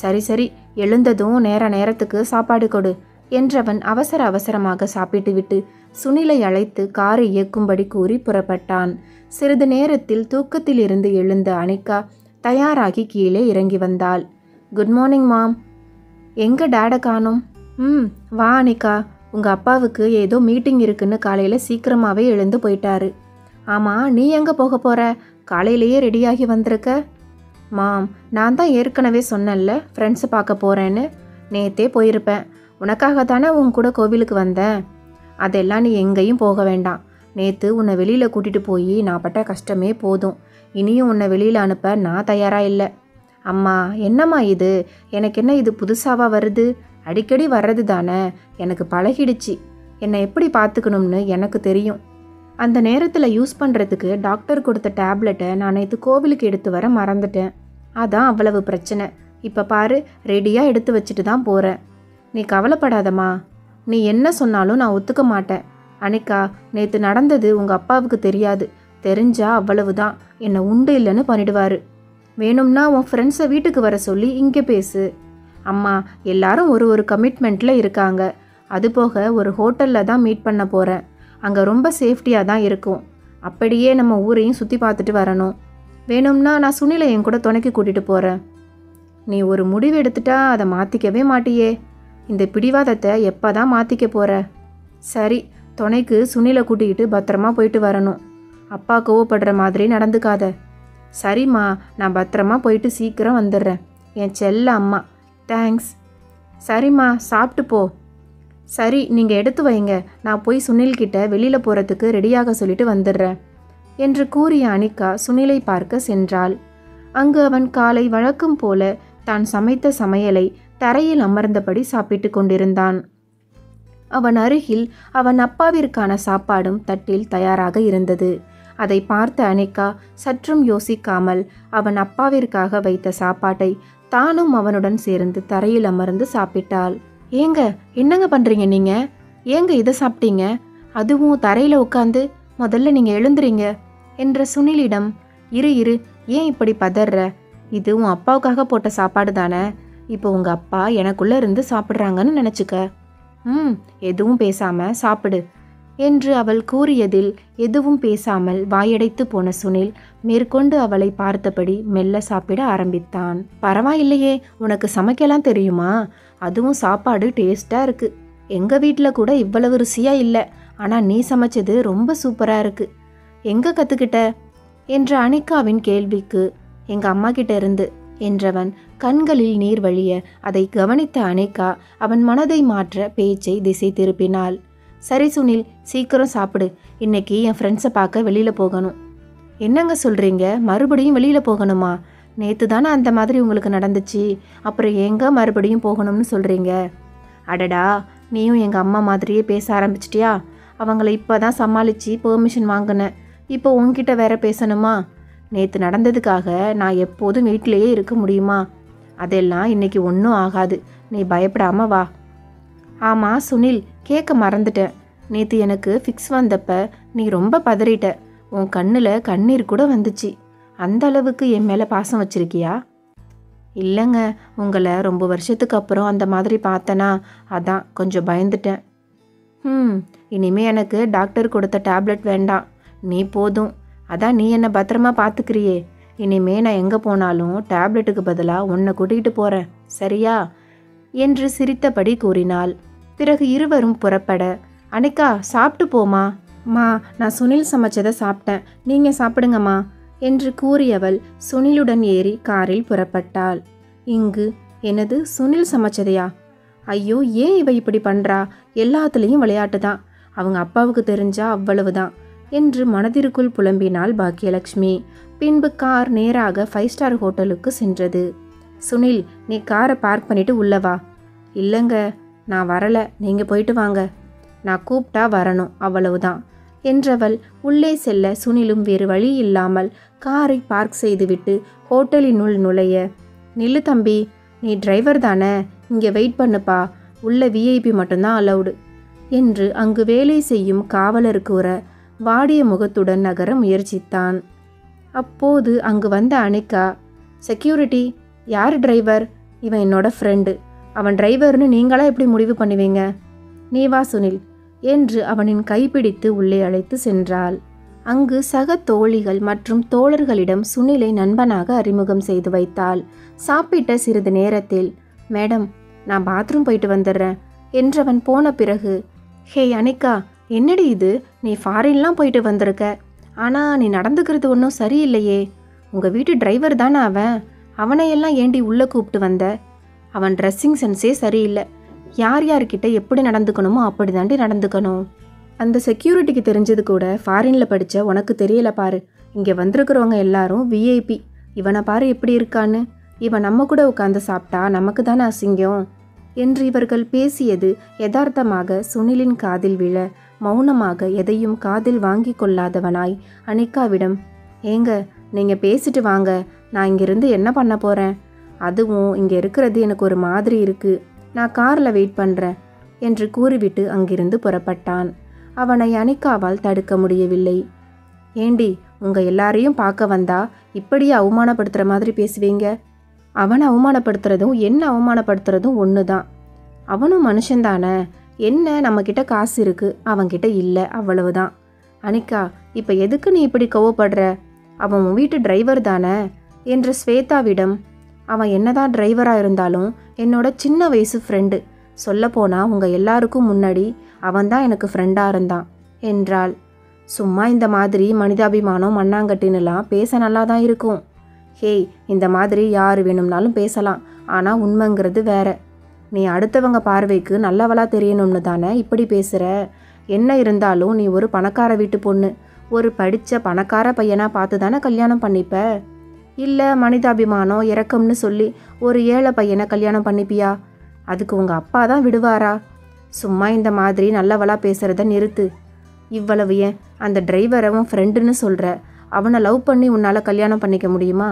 சரி சரி, எழுந்ததும் நேரத்துக்கு சாப்பாடு கொடு என்றவன் அவசர அவசரமாக சாப்பிட்டு விட்டு சுனிலை அழைத்து காரை இயக்கும்படி கூறி புறப்பட்டான். சிறிது நேரத்தில் தூக்கத்தில் இருந்து எழுந்த அனிகா தயாராகி கீழே இறங்கி வந்தாள். குட் மார்னிங் மாம். எங்க டேடை காணோம்? வா அனிகா, உங்கள் அப்பாவுக்கு ஏதோ மீட்டிங் இருக்குன்னு காலையில் சீக்கிரமாகவே எழுந்து போயிட்டாரு. ஆமாம், நீ எங்கே போக போகிற? காலையிலேயே ரெடியாகி வந்திருக்க. மாம், நான் தான் ஏற்கனவே சொன்னேன்ல ஃப்ரெண்ட்ஸை பார்க்க போகிறேன்னு. நேற்றே போயிருப்பேன், உனக்காக தானே உன் கூட கோவிலுக்கு வந்தேன். அதெல்லாம் நீ எங்கேயும் போக வேண்டாம். நேற்று உன்னை வெளியில் கூட்டிகிட்டு போய் நான் பட்ட கஷ்டமே போதும். இனியும் உன்னை வெளியில் அனுப்ப நான் தயாராக இல்லை. அம்மா, என்னம்மா இது? எனக்கு என்ன இது புதுசாவாக வருது? அடிக்கடி வர்றது தானே, எனக்கு பழகிடுச்சு. என்னை எப்படி பார்த்துக்கணும்னு எனக்கு தெரியும். அந்த நேரத்தில் யூஸ் பண்ணுறதுக்கு டாக்டர் கொடுத்த டேப்லெட்டை நான் நேற்று கோவிலுக்கு எடுத்து வர மறந்துட்டேன். அதான் அவ்வளவு பிரச்சனை. இப்போ பாரு, ரெடியாக எடுத்து வச்சுட்டு தான் போகிறேன். நீ கவலைப்படாதம்மா, நீ என்ன சொன்னாலும் நான் ஒத்துக்க மாட்டேன். அனிகா, நேற்று நடந்தது உங்கள் அப்பாவுக்கு தெரியாது. தெரிஞ்சா அவ்வளவுதான், என்னை உண்டு இல்லைன்னு பண்ணிடுவார். வேணும்னா உன் ஃப்ரெண்ட்ஸை வீட்டுக்கு வர சொல்லி இங்கே பேசு. அம்மா, எல்லாரும் ஒரு கமிட்மெண்ட்டில் இருக்காங்க. அதுபோக ஒரு ஹோட்டலில் தான் மீட் பண்ண போகிறேன். அங்கே ரொம்ப சேஃப்டியாக தான் இருக்கும். அப்படியே நம்ம ஊரையும் சுற்றி பார்த்துட்டு வரணும். வேணும்னா நான் சுனிலை என் கூட துணைக்கு கூட்டிகிட்டு போகிறேன். நீ ஒரு முடிவு எடுத்துட்டா அதை மாற்றிக்கவே மாட்டியே. இந்த பிடிவாதத்தை எப்போ தான் மாற்றிக்க போகிற? சரி, துணைக்கு சுனிலை கூட்டிக்கிட்டு பத்திரமா போயிட்டு வரணும். அப்பா கோவப்படுற மாதிரி நடந்துக்காத. சரிம்மா, நான் பத்திரமா போயிட்டு சீக்கிரம் வந்துடுறேன். என் செல்ல அம்மா. தேங்க்ஸ். சரிம்மா, சாப்பிட்டு போ. சரி, நீங்கள் எடுத்து வைங்க, நான் போய் சுனில்கிட்ட வெளியில் போகிறதுக்கு ரெடியாக சொல்லிட்டு வந்துடுறேன் என்று கூறிய அனிகா சுனிலை பார்க்க சென்றாள். அங்கு அவன் காலை வழக்கம் போல தான் சமைத்த சமையலை தரையில் அமர்ந்தபடி சாப்பிட்டு கொண்டிருந்தான். அவன் அருகில் அவன் அப்பாவிற்கான சாப்பாடும் தட்டில் தயாராக இருந்தது. அதை பார்த்த அனிகா சற்றும் யோசிக்காமல் அவன் அப்பாவிற்காக வைத்த சாப்பாட்டை தானும் அவனுடன் சேர்ந்து தரையில் அமர்ந்து சாப்பிட்டாள். ஏங்க, என்னங்க பண்ணுறீங்க நீங்கள்? ஏங்க இதை சாப்பிட்டீங்க? அதுவும் தரையில் உட்காந்து? முதல்ல நீங்கள் எழுந்துறீங்க என்ற சுனிலிடம், இரு ஏன் இப்படி பதற? இது உன் அப்பாவுக்காக போட்ட சாப்பாடு தானே, இப்போ உங்கள் அப்பா எனக்குள்ளே இருந்து சாப்பிட்றாங்கன்னு நினச்சிக்க. எதுவும் பேசாமல் சாப்பிடு என்று அவள் கூறியதில் எதுவும் பேசாமல் வாயடைத்து போன சுனில் மேற்கொண்டு அவளை பார்த்தபடி மெல்ல சாப்பிட ஆரம்பித்தான். பரவாயில்லையே, உனக்கு சமைக்கலாம் தெரியுமா? அதுவும் சாப்பாடு டேஸ்ட்டாக இருக்குது. எங்கள் வீட்டில் கூட இவ்வளவு ருசியாக இல்லை. ஆனால் நீ சமைச்சது ரொம்ப சூப்பராக இருக்குது. எங்கே கற்றுக்கிட்ட என்ற அனிகாவின் கேள்விக்கு எங்கள் அம்மா கிட்ட இருந்து என்றவன் கண்களில் நீர் வழிய அதை கவனித்த அனிகா அவன் மனதை மாற்ற பேச்சை திசை திருப்பினாள். சரி சுனில், சீக்கிரம் சாப்பிடு. இன்னைக்கு என் ஃப்ரெண்ட்ஸை பார்க்க வெளியில் போகணும். என்னங்க சொல்கிறீங்க? மறுபடியும் வெளியில் போகணுமா? நேற்று தானே அந்த மாதிரி உங்களுக்கு நடந்துச்சு. அப்புறம் எங்கே மறுபடியும் போகணும்னு சொல்கிறீங்க? அடடா, நீயும் எங்கள் அம்மா மாதிரியே பேச ஆரம்பிச்சிட்டியா? அவங்கள இப்போ தான் சமாளித்து பெர்மிஷன் வாங்கினேன். இப்போ உன்கிட்ட வேற பேசணுமா? நேற்று நடந்ததுக்காக நான் எப்போதும் வீட்டிலேயே இருக்க முடியுமா? அதெல்லாம் இன்னைக்கு ஒன்றும் ஆகாது. நீ பயப்படாமல் வா. ஆமாம் சுனில், கேட்க மறந்துட்டேன். நேற்று எனக்கு ஃபிக்ஸ் வந்தப்ப நீ ரொம்ப பதறிட்ட. உன் கண்ணில் கண்ணீர் கூட வந்துச்சு. அந்த அளவுக்கு என் மேலே பாசம் வச்சிருக்கியா? இல்லைங்க, உங்களை ரொம்ப வருஷத்துக்கு அப்புறம் அந்த மாதிரி பார்த்தனா, அதான் கொஞ்சம் பயந்துட்டேன். இனிமே எனக்கு டாக்டர் கொடுத்த டேப்லெட் வேண்டாம். நீ போதும். அதான் நீ என்னை பத்திரமா பார்த்துக்கிறியே. இனிமே நான் எங்கே போனாலும் டேப்லெட்டுக்கு பதிலாக உன்னை கூட்டிகிட்டு போகிறேன், சரியா என்று சிரித்தபடி கூறினாள். பிறகு இருவரும் புறப்பட, அனிகா சாப்பிட்டு போமா. நான் சுனில் சமைச்சதை சாப்பிட்டேன், நீங்கள் சாப்பிடுங்கம்மா என்று கூறியவள் சுனிலுடன் ஏறி காரில் புறப்பட்டாள். இங்கு என்னது சுனில் சமைச்சதையா? ஐயோ, ஏன் இவ இப்படி பண்ணுறா? எல்லாத்துலேயும் விளையாட்டு தான். அவங்க அப்பாவுக்கு தெரிஞ்சா அவ்வளவுதான் என்று மனதிற்குள் புலம்பினாள் பாக்கியலட்சுமி. பின்பு கார் நேராக 5 ஸ்டார் ஹோட்டலுக்கு சென்றது. சுனில், நீ காரை பார்க் பண்ணிட்டு உள்ளவா. இல்லைங்க, நான் வரலை, நீங்கள் போயிட்டு வாங்க. நான் கூப்பிட்டா வரணும், அவ்வளவுதான் என்றவள் உள்ளே செல்ல சுனிலும் வேறு வழி இல்லாமல் காரை பார்க் செய்துவிட்டு ஹோட்டலினுள் நுழைய, நில்லு தம்பி, நீ டிரைவர் தானே, இங்கே வெயிட் பண்ணுப்பா, உள்ள விஐபி மட்டும்தான் அலவுடு என்று அங்கு வேலை செய்யும் காவலர் கூற வாடிய முகத்துடன் நகர முயற்சித்தான். அப்போது அங்கு வந்த அனிகா, செக்யூரிட்டி, யார் டிரைவர்? இவன் என்னோட ஃப்ரெண்டு. அவன் டிரைவர்னு நீங்களா எப்படி முடிவு பண்ணுவீங்க? நீ வா சுனில் என்று அவனின் கைப்பிடித்து உள்ளே அழைத்து சென்றாள். அங்கு சக தோழிகள் மற்றும் தோழர்களிடம் சுனிலை நண்பனாக அறிமுகம் செய்து வைத்தாள். சாப்பிட்ட சிறிது நேரத்தில், மேடம், நான் பாத்ரூம் போயிட்டு வந்துடுறேன் என்றவன் போன பிறகு, ஹே அனிகா, என்னடி இது, நீ ஃபாரின்லாம் போயிட்டு வந்திருக்க, ஆனால் நீ நடந்துக்கிறது ஒன்றும் சரியில்லையே. உங்கள் வீட்டு டிரைவர் தானே அவன், அவனையெல்லாம் ஏண்டி உள்ளே கூப்பிட்டு வந்த? அவன் ட்ரெஸ்ஸிங் சென்ஸே சரியில்லை. யார் யார்கிட்ட எப்படி நடந்துக்கணுமோ அப்படி தாண்டி நடந்துக்கணும். அந்த செக்யூரிட்டிக்கு தெரிஞ்சது கூட ஃபாரினில் படித்த உனக்கு தெரியல பாரு. இங்கே வந்திருக்கிறவங்க எல்லாரும் விஐபி. இவனை பாரு எப்படி இருக்கான்னு. இவன் நம்ம கூட உட்காந்து சாப்பிட்டா நமக்கு தானே அசிங்கம் என்று இவர்கள் பேசியது யதார்த்தமாக சுனிலின் காதில் விழ மௌனமாக எதையும் காதில் வாங்கி கொள்ளாதவனாய் அனிகாவிடம், ஏங்க நீங்கள் பேசிட்டு வாங்க, நான் இங்கிருந்து என்ன பண்ண போகிறேன்? அதுவும் இங்கே இருக்கிறது எனக்கு ஒரு மாதிரி இருக்குது, நான் காரில் வெயிட் பண்ணுறேன் என்று கூறிவிட்டு அங்கிருந்து புறப்பட்டான். அவனை அனிகாவால் தடுக்க முடியவில்லை. ஏண்டி, உங்கள் எல்லாரையும் பார்க்க வந்தா இப்படியே அவமானப்படுத்துகிற மாதிரி பேசுவீங்க? அவனை அவமானப்படுத்துறதும் என்ன அவமானப்படுத்துறதும் ஒன்று தான். அவனும் மனுஷன்தானே. என்ன, நம்மக்கிட்ட காசு இருக்குது, அவன்கிட்ட இல்லை, அவ்வளவுதான். அனிகா, இப்போ எதுக்கு நீ இப்படி கோவப்படுற? அவன் உன் வீட்டு டிரைவர் தானே என்று ஸ்வேதாவிடம், அவன் என்னதான் டிரைவராக இருந்தாலும் என்னோட சின்ன வயசு ஃப்ரெண்டு. சொல்லப்போனால் உங்கள் எல்லாருக்கும் முன்னாடி அவன்தான் எனக்கு ஃப்ரெண்டாக இருந்தான் என்றாள். சும்மா இந்த மாதிரி மனிதாபிமானம் மண்ணாங்கட்டின்னுலாம் பேச நல்லா தான் இருக்கும். ஹேய், இந்த மாதிரி யார் வேணும்னாலும் பேசலாம், ஆனால் உண்மைங்கிறது வேற. நீ அடுத்தவங்க பார்வைக்கு நல்லவளா தெரியணும்னு தானே இப்படி பேசுகிற. என்ன இருந்தாலும் நீ ஒரு பணக்கார வீட்டு பொண்ணு. ஒரு படித்த பணக்கார பையனாக பார்த்து தானே கல்யாணம் பண்ணிப்ப. இல்லை மனிதாபிமானம் இரக்கம்னு சொல்லி ஒரு ஏழை பையனை கல்யாணம் பண்ணிப்பியா? அதுக்கு உங்கள் அப்பா தான் விடுவாரா? சும்மா இந்த மாதிரி நல்லவளா பேசுகிறத நிறுத்து. இவ்வளவு ஏன், அந்த டிரைவரவும் ஃப்ரெண்டுன்னு சொல்கிற, அவனை லவ் பண்ணி உன்னால் கல்யாணம் பண்ணிக்க முடியுமா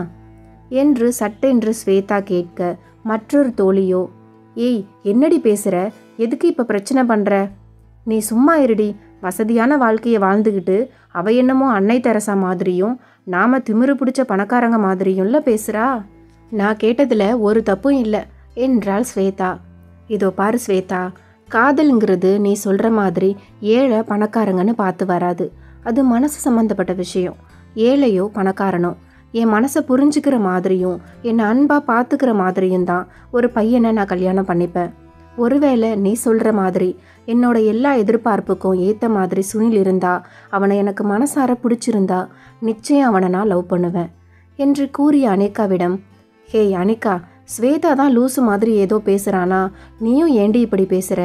என்று சட்டென்று ஸ்வேதா கேட்க மற்றொரு தோழியோ, ஏய் என்னடி பேசுகிற, எதுக்கு இப்போ பிரச்சனை பண்ணுற? நீ சும்மா இருடி. வசதியான வாழ்க்கையை வாழ்ந்துக்கிட்டு அவ என்னமோ அன்னை தெரசா மாதிரியும் நாம திமிரு பிடிச்ச பணக்காரங்க மாதிரியும்ல பேசுகிறா. நான் கேட்டதில் ஒரு தப்பும் இல்லை. என்றாள் ஸ்வேதா. இதோ பாரு ஸ்வேதா, காதல்ங்கிறது நீ சொல்கிற மாதிரி ஏழை பணக்காரங்கன்னு பார்த்து வராது. அது மனசு சம்மந்தப்பட்ட விஷயம். ஏழையோ பணக்காரனோ என் மனசை புரிஞ்சுக்கிற மாதிரியும் என்னை அன்பாக பார்த்துக்கிற மாதிரியும் தான் ஒரு பையனை நான் கல்யாணம் பண்ணிப்பேன். ஒருவேளை நீ சொல்கிற மாதிரி என்னோட எல்லா எதிர்பார்ப்புக்கும் ஏற்ற மாதிரி சுனில் இருந்தா, அவனை எனக்கு மனசார பிடிச்சிருந்தா நிச்சயம் அவனை நான் லவ் பண்ணுவேன் என்று கூறிய அனிகாவிடம், ஹேய் அனிகா, ஸ்வேதா தான் லூசு மாதிரி ஏதோ பேசுகிறானா, நீயும் ஏண்டி இப்படி பேசுகிற?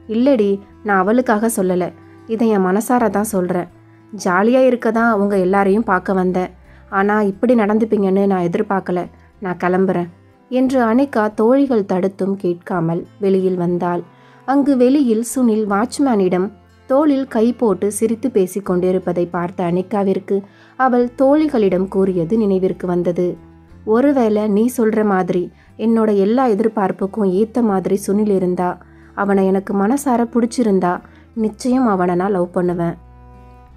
இல்லடி, நான் அவளுக்காக சொல்லலை, இதை என் மனசார தான் சொல்கிறேன். ஜாலியாக இருக்க தான் அவங்க எல்லாரையும் பார்க்க வந்தேன். ஆனால் இப்படி நடந்துப்பீங்கன்னு நான் எதிர்பார்க்கல. நான் கிளம்புறேன் என்று அனிகா தோழிகள் தடுத்தும் கேட்காமல் வெளியில் வந்தாள். அங்கு வெளியில் சுனில் வாட்ச்மேனிடம் தோளில் கை போட்டு சிரித்து பேசி கொண்டிருப்பதை பார்த்த அனிகாவிற்கு அவள் தோழிகளிடம் கூறியது நினைவிற்கு வந்தது. ஒருவேளை நீ சொல்கிற மாதிரி என்னோட எல்லா எதிர்பார்ப்புக்கும் ஏற்ற மாதிரி சுனில் இருந்தா, அவனை எனக்கு மனசார பிடிச்சிருந்தா நிச்சயம் அவனை நான் லவ் பண்ணுவேன்.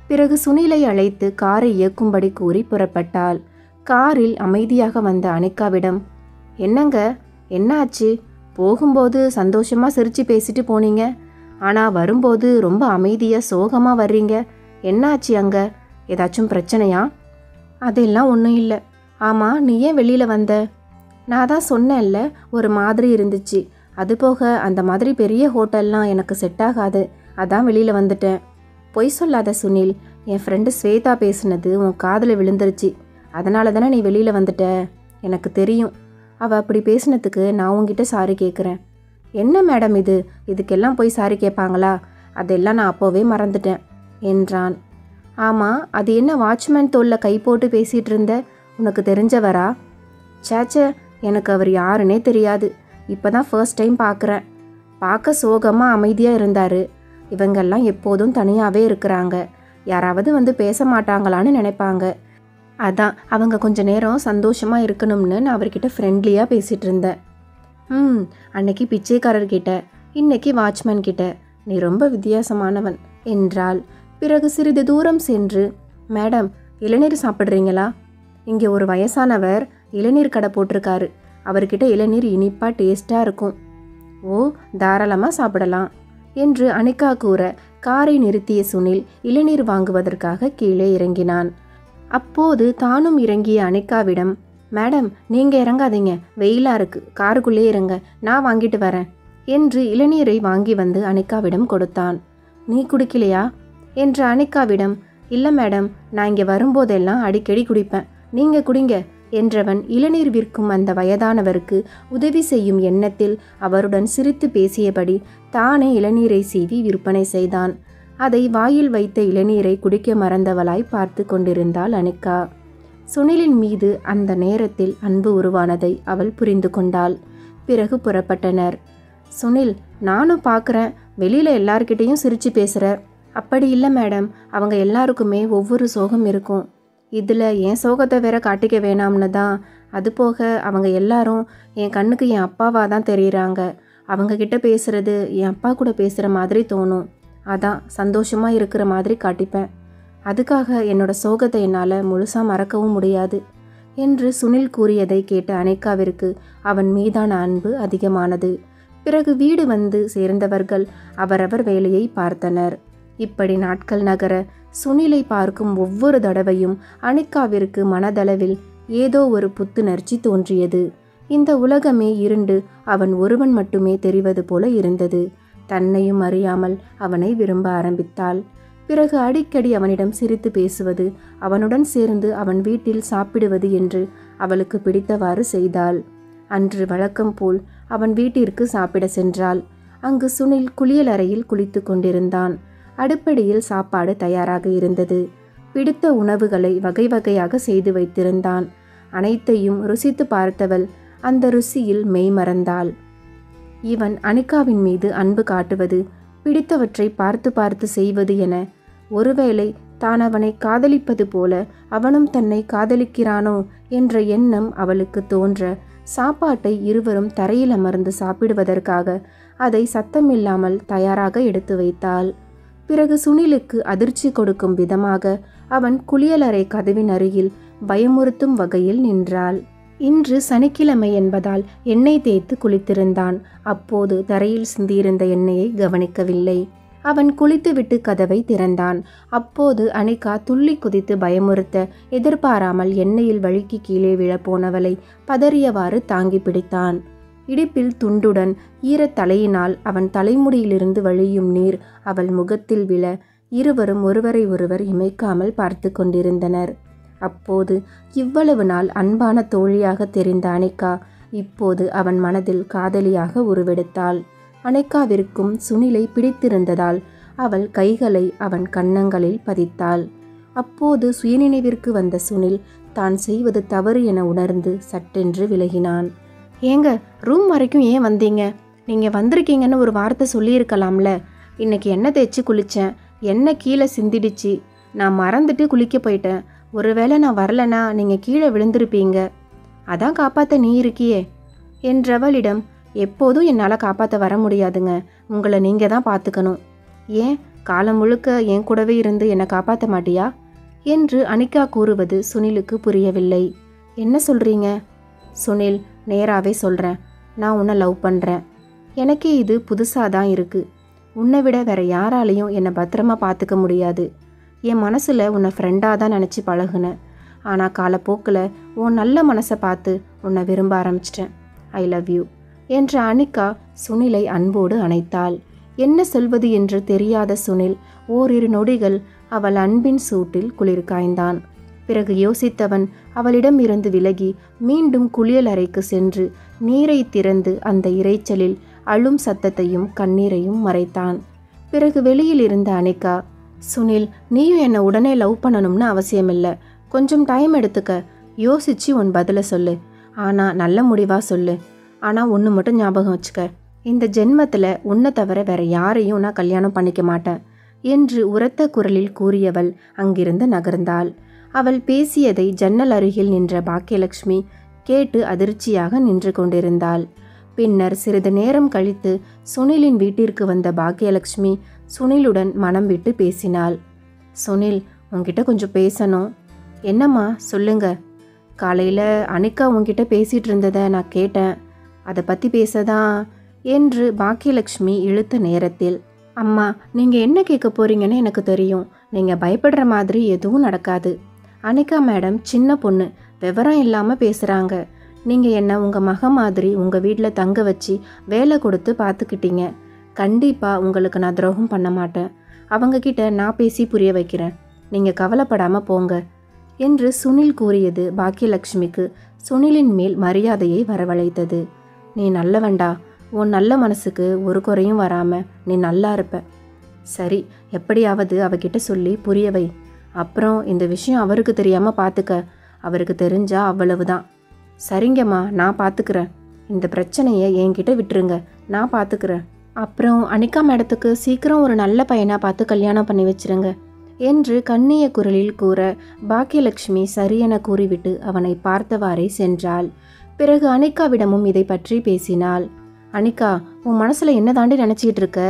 பிறகு சுனிலை அழைத்து காரை இயக்கும்படி கூறி புறப்பட்டாள். காரில் அமைதியாக வந்த அனிகாவிடம், என்னங்க, என்ன ஆச்சு? போகும்போது சந்தோஷமாக சிரித்து பேசிட்டு போனீங்க, ஆனால் வரும்போது ரொம்ப அமைதியாக சோகமாக வர்றீங்க. என்ன ஆச்சு அங்கே? ஏதாச்சும் பிரச்சனையா? அதெல்லாம் ஒன்றும் இல்லை. ஆமாம், நீ ஏன் வெளியில் வந்த? நான் தான் சொன்னேன்ல, ஒரு மாதிரி இருந்துச்சு. அது போக அந்த மாதிரி பெரிய ஹோட்டல்லாம் எனக்கு செட் ஆகாது, அதான் வெளியில் வந்துட்டேன். பொய் சொல்லாத சுனில், என் ஃப்ரெண்டு ஸ்வேதா பேசுனது உன் காதில் விழுந்துருச்சு, அதனால தானே நீ வெளியில் வந்துட்ட. எனக்கு தெரியும். அவள் அப்படி பேசினதுக்கு நான் உங்ககிட்ட சாரி கேட்குறேன். என்ன மேடம் இது, இதுக்கெல்லாம் போய் சாரி கேட்பாங்களா? அதெல்லாம் நான் அப்போவே மறந்துட்டேன் என்றான். ஆமாம், அது என்ன வாட்ச்மேன் தோளில் கை போட்டு பேசிகிட்டு இருந்த? உனக்கு தெரிஞ்சவரா? சேச்சே, எனக்கு அவர் யாருன்னே தெரியாது. இப்போ தான் ஃபர்ஸ்ட் டைம் பார்க்குறேன். பார்க்க சோகமாக அமைதியாக இருந்தார். இவங்கெல்லாம் எப்போதும் தனியாகவே இருக்கிறாங்க, யாராவது வந்து பேச மாட்டாங்களான்னு நினைப்பாங்க. அதான் அவங்க கொஞ்ச நேரம் சந்தோஷமாக இருக்கணும்னு நான் அவர்கிட்ட ஃப்ரெண்ட்லியாக பேசிகிட்டு இருந்தேன். அன்னைக்கு பிச்சைக்காரர்கிட்ட, இன்னைக்கு வாட்ச்மேன் கிட்ட. நீ ரொம்ப வித்தியாசமானவன் என்றாள். பிறகு சிறிது தூரம் சென்று, மேடம், இளநீர் சாப்பிட்றீங்களா? இங்கே ஒரு வயசானவர் இளநீர் கடை போட்டிருக்காரு, அவர்கிட்ட இளநீர் இனிப்பாக டேஸ்ட்டாக இருக்கும். ஓ, தாராளமாக சாப்பிடலாம் என்று அனிகா கூற காரை நிறுத்திய சுனில் இளநீர் வாங்குவதற்காக கீழே இறங்கினான். அப்போது தானும் இறங்கிய அனிகாவிடம், மேடம், நீங்கள் இறங்காதீங்க, வெயிலாக இருக்குது, காருக்குள்ளே இருங்க, நான் வாங்கிட்டு வரேன் என்று இளநீரை வாங்கி வந்து அனிகாவிடம் கொடுத்தான். நீ குடிக்கலையா என்ற அனிகாவிடம், இல்லை மேடம், நான் இங்கே வரும்போதெல்லாம் அடிக்கடி குடிப்பேன், நீங்கள் குடிங்க என்றவன் இளநீர் விற்கும் அந்த வயதானவருக்கு உதவி செய்யும் எண்ணத்தில் அவருடன் சிரித்து பேசியபடி தானே இளநீரை சீவி விற்பனை செய்தான். அதை வாயில் வைத்த இளநீரை குடிக்க மறந்தவளாய் பார்த்து கொண்டிருந்தாள் அனிகா. சுனிலின் மீது அந்த நேரத்தில் அன்பு உருவானதை அவள் புரிந்து கொண்டாள். பிறகு புறப்பட்டனர். சுனில், நானும் பார்க்குறேன், வெளியில் எல்லார்கிட்டையும் சிரித்து பேசுகிற. அப்படி இல்லை மேடம், அவங்க எல்லாருக்குமே ஒவ்வொரு சோகம் இருக்கும். இதில் என் சோகத்தை வேற காட்டிக்க வேணாம்னு தான். அது போக அவங்க எல்லாரும் என் கண்ணுக்கு என் அப்பாவாக தான் தெரியுறாங்க. அவங்கக்கிட்ட பேசுகிறது என் அப்பா கூட பேசுகிற மாதிரி தோணும். அதான் சந்தோஷமாக இருக்கிற மாதிரி காட்டிப்பேன். அதுக்காக என்னோட சோகத்தை என்னால் முழுசாக மறக்கவும் முடியாது என்று சுனில் கூறியதை கேட்ட அனிகாவிற்கு அவன் மீதான அன்பு அதிகமானது. பிறகு வீடு வந்து சேர்ந்தவர்கள் அவரவர் வேலையை பார்த்தனர். இப்படி நாட்கள் நகர சுனிலை பார்க்கும் ஒவ்வொரு தடவையும் அனிகாவிற்கு மனதளவில் ஏதோ ஒரு புத்துணர்ச்சி தோன்றியது. இந்த உலகமே இருண்டு அவன் ஒருவன் மட்டுமே தெரிவது போல இருந்தது. தன்னையும் அறியாமல் அவனை விரும்ப ஆரம்பித்தாள். பிறகு அடிக்கடி அவனிடம் சிரித்து பேசுவது, அவனுடன் சேர்ந்து அவன் வீட்டில் சாப்பிடுவது என்று அவளுக்கு பிடித்தவாறு செய்தாள். அன்று வழக்கம் போல் அவன் வீட்டிற்கு சாப்பிட சென்றாள். அங்கு சுனில் குளியலறையில் குளித்து கொண்டிருந்தான். அடுப்படியில் சாப்பாடு தயாராக இருந்தது. பிடித்த உணவுகளை வகை வகையாக செய்து வைத்திருந்தான். அனைத்தையும் ருசித்து பார்த்தவள் அந்த ருசியில் மெய்மறந்தாள். இவன் அனிகாவின் மீது அன்பு காட்டுவது, பிடித்தவற்றை பார்த்து பார்த்து செய்வது என, ஒருவேளை தான் அவனை காதலிப்பது போல அவனும் தன்னை காதலிக்கிறானோ என்ற எண்ணம் அவளுக்கு தோன்ற, சாப்பாட்டை இருவரும் தரையில் அமர்ந்து சாப்பிடுவதற்காக அதை சத்தமில்லாமல் தயாராக எடுத்து வைத்தாள். பிறகு சுனிலுக்கு அதிர்ச்சி கொடுக்கும் விதமாக அவன் குளியலறை கதவின் அருகில் பயமுறுத்தும் வகையில் நின்றாள். இன்று சனிக்கிழமை என்பதால் எண்ணெய் தேய்த்து குளித்திருந்தான். அப்போது தரையில் சிந்தியிருந்த எண்ணெயை கவனிக்கவில்லை. அவன் குளித்துவிட்டு கதவை திறந்தான். அப்போது அனிகா துள்ளி குதித்து பயமுறுத்த எதிர்பாராமல் எண்ணெயில் வழுக்கி கீழே விழப்போனவளை பதறியவாறு தாங்கி பிடித்தான். இடுப்பில் துண்டுடன் ஈரத் தலையினால் அவன் தலைமுடியிலிருந்து வழியும் நீர் அவள் முகத்தில் விழ இருவரும் ஒருவரை ஒருவர் இமைக்காமல் பார்த்து கொண்டிருந்தனர். அப்போது இவ்வளவு நாள் அன்பான தோழியாக தெரிந்த அனிகா இப்போது அவன் மனதில் காதலியாக உருவெடுத்தாள். அனிகாவிற்கும் சுனிலை பிடித்திருந்ததால் அவள் கைகளை அவன் கன்னங்களில் பதித்தாள். அப்போது சுயநினைவிற்கு வந்த சுனில் தான் செய்வது தவறு என உணர்ந்து சட்டென்று விலகினான். ஏங்க, ரூம் வரைக்கும் ஏன் வந்தீங்க? நீங்கள் வந்திருக்கீங்கன்னு ஒரு வார்த்தை சொல்லியிருக்கலாம்ல. இன்னைக்கு எண்ணெய் தேய்ச்சி குளித்தேன், எண்ணெய் கீழே சிந்திடுச்சு, நான் மறந்துட்டு குளிக்க போயிட்டேன். ஒருவேளை நான் வரலனா நீங்கள் கீழே விழுந்திருப்பீங்க, அதான் காப்பாற்ற நீ இருக்கியே என்றவளிடம், எப்போதும் என்னால் காப்பாற்ற வர முடியாதுங்க, உங்களை நீங்கள் தான் பார்த்துக்கணும். ஏன் காலம் முழுக்க என் கூடவே இருந்து என்னை காப்பாற்ற மாட்டியா என்று அனிகா கூறுவது சுனிலுக்கு புரியவில்லை. என்ன சொல்கிறீங்க? சுனில், நேராகவே சொல்கிறேன், நான் உன்னை லவ் பண்ணுறேன். எனக்கே இது புதுசாக தான் இருக்குது. உன்னை விட வேற யாராலையும் என்னை பத்திரமா பார்த்துக்க முடியாது. என் மனசில் உன்னை ஃப்ரெண்டாக தான் நினச்சி பழகுனேன். ஆனால் காலப்போக்கில் உன் நல்ல மனசை பார்த்து உன்னை விரும்ப ஆரம்பிச்சிட்டேன். ஐ லவ் யூ என்ற அனிகா சுனிலை அன்போடு அணைத்தாள். என்ன சொல்வது என்று தெரியாத சுனில் ஓரிரு நொடிகள் அவள் அன்பின் சூட்டில் குளிர் காய்ந்தான். பிறகு யோசித்தவன் அவளிடம் இருந்து விலகி மீண்டும் குளியல் அறைக்கு சென்று நீரை திறந்து அந்த இரைச்சலில் அழும் சத்தத்தையும் கண்ணீரையும் மறைத்தான். பிறகு வெளியில் இருந்த அனிகா, சுனில், நீயும் என்னை உடனே லவ் பண்ணணும்னு அவசியமில்லை, கொஞ்சம் டைம் எடுத்துக்க, யோசிச்சு உன் பதிலை சொல்லு, ஆனால் நல்ல முடிவாக சொல்லு. ஆனால் ஒன்று மட்டும் ஞாபகம் வச்சுக்க, இந்த ஜென்மத்தில் உன்னை தவிர வேற யாரையும் நான் கல்யாணம் பண்ணிக்க மாட்டேன் என்று உரத்த குரலில் கூறியவள் அங்கிருந்து நகர்ந்தாள். அவள் பேசியதை ஜன்னல் அருகில் நின்ற பாக்கியலட்சுமி கேட்டு அதிர்ச்சியாக நின்று கொண்டிருந்தாள். பின்னர் சிறிது நேரம் கழித்து சுனிலின் வீட்டிற்கு வந்த பாக்கியலட்சுமி சுனிலுடன் மனம் விட்டு பேசினாள். சுனில், உன்கிட்ட கொஞ்சம் பேசணும். என்னம்மா, சொல்லுங்க. காலையில் அனிகா உன்கிட்ட பேசிகிட்டு இருந்ததை நான் கேட்டேன், அதை பற்றி பேசதான் என்று பாக்கியலட்சுமி இழுத்த நேரத்தில், அம்மா, நீங்கள் என்ன கேட்க போறீங்கன்னு எனக்கு தெரியும். நீங்கள் பயப்படுற மாதிரி எதுவும் நடக்காது. அனிகா மேடம் சின்ன பொண்ணு, விவரம் இல்லாமல் பேசுகிறாங்க. நீங்கள் என்ன உங்கள் மக மாதிரி உங்கள் வீட்டில் தங்க வச்சு வேலை கொடுத்து பார்த்துக்கிட்டீங்க. கண்டிப்பாக உங்களுக்கு நான் துரோகம் பண்ண மாட்டேன். அவங்கக்கிட்ட நான் பேசி புரிய வைக்கிறேன். நீங்கள் கவலைப்படாமல் போங்க என்று சுனில் கூறியது பாக்கியலட்சுமிக்கு சுனிலின் மேல் மரியாதையை வரவழைத்தது. நீ நல்லவன்டா, உன் நல்ல மனசுக்கு ஒரு குறையும் வராமல் நீ நல்லா இருப்ப. சரி, எப்படியாவது அவகிட்ட சொல்லி புரிய வை. அப்புறம் இந்த விஷயம் அவருக்கு தெரியாமல் பார்த்துக்க. அவருக்கு தெரிஞ்சா அவ்வளவுதான். சரிங்கம்மா, நான் பார்த்துக்கிறேன். இந்த பிரச்சனையை என்கிட்ட விட்டுருங்க, நான் பார்த்துக்கிறேன். அப்புறம் அனிகா மேடத்துக்கு சீக்கிரம் ஒரு நல்ல பையனாக பார்த்து கல்யாணம் பண்ணி வச்சிருங்க என்று கண்ணிய குரலில் கூற பாக்கியலட்சுமி சரியென கூறிவிட்டு அவனை பார்த்தவாறே சென்றாள். பிறகு அனிகாவிடமும் இதை பற்றி பேசினாள். அனிகா, உன் மனசில் என்ன தாண்டி நினச்சிக்கிட்டு இருக்க?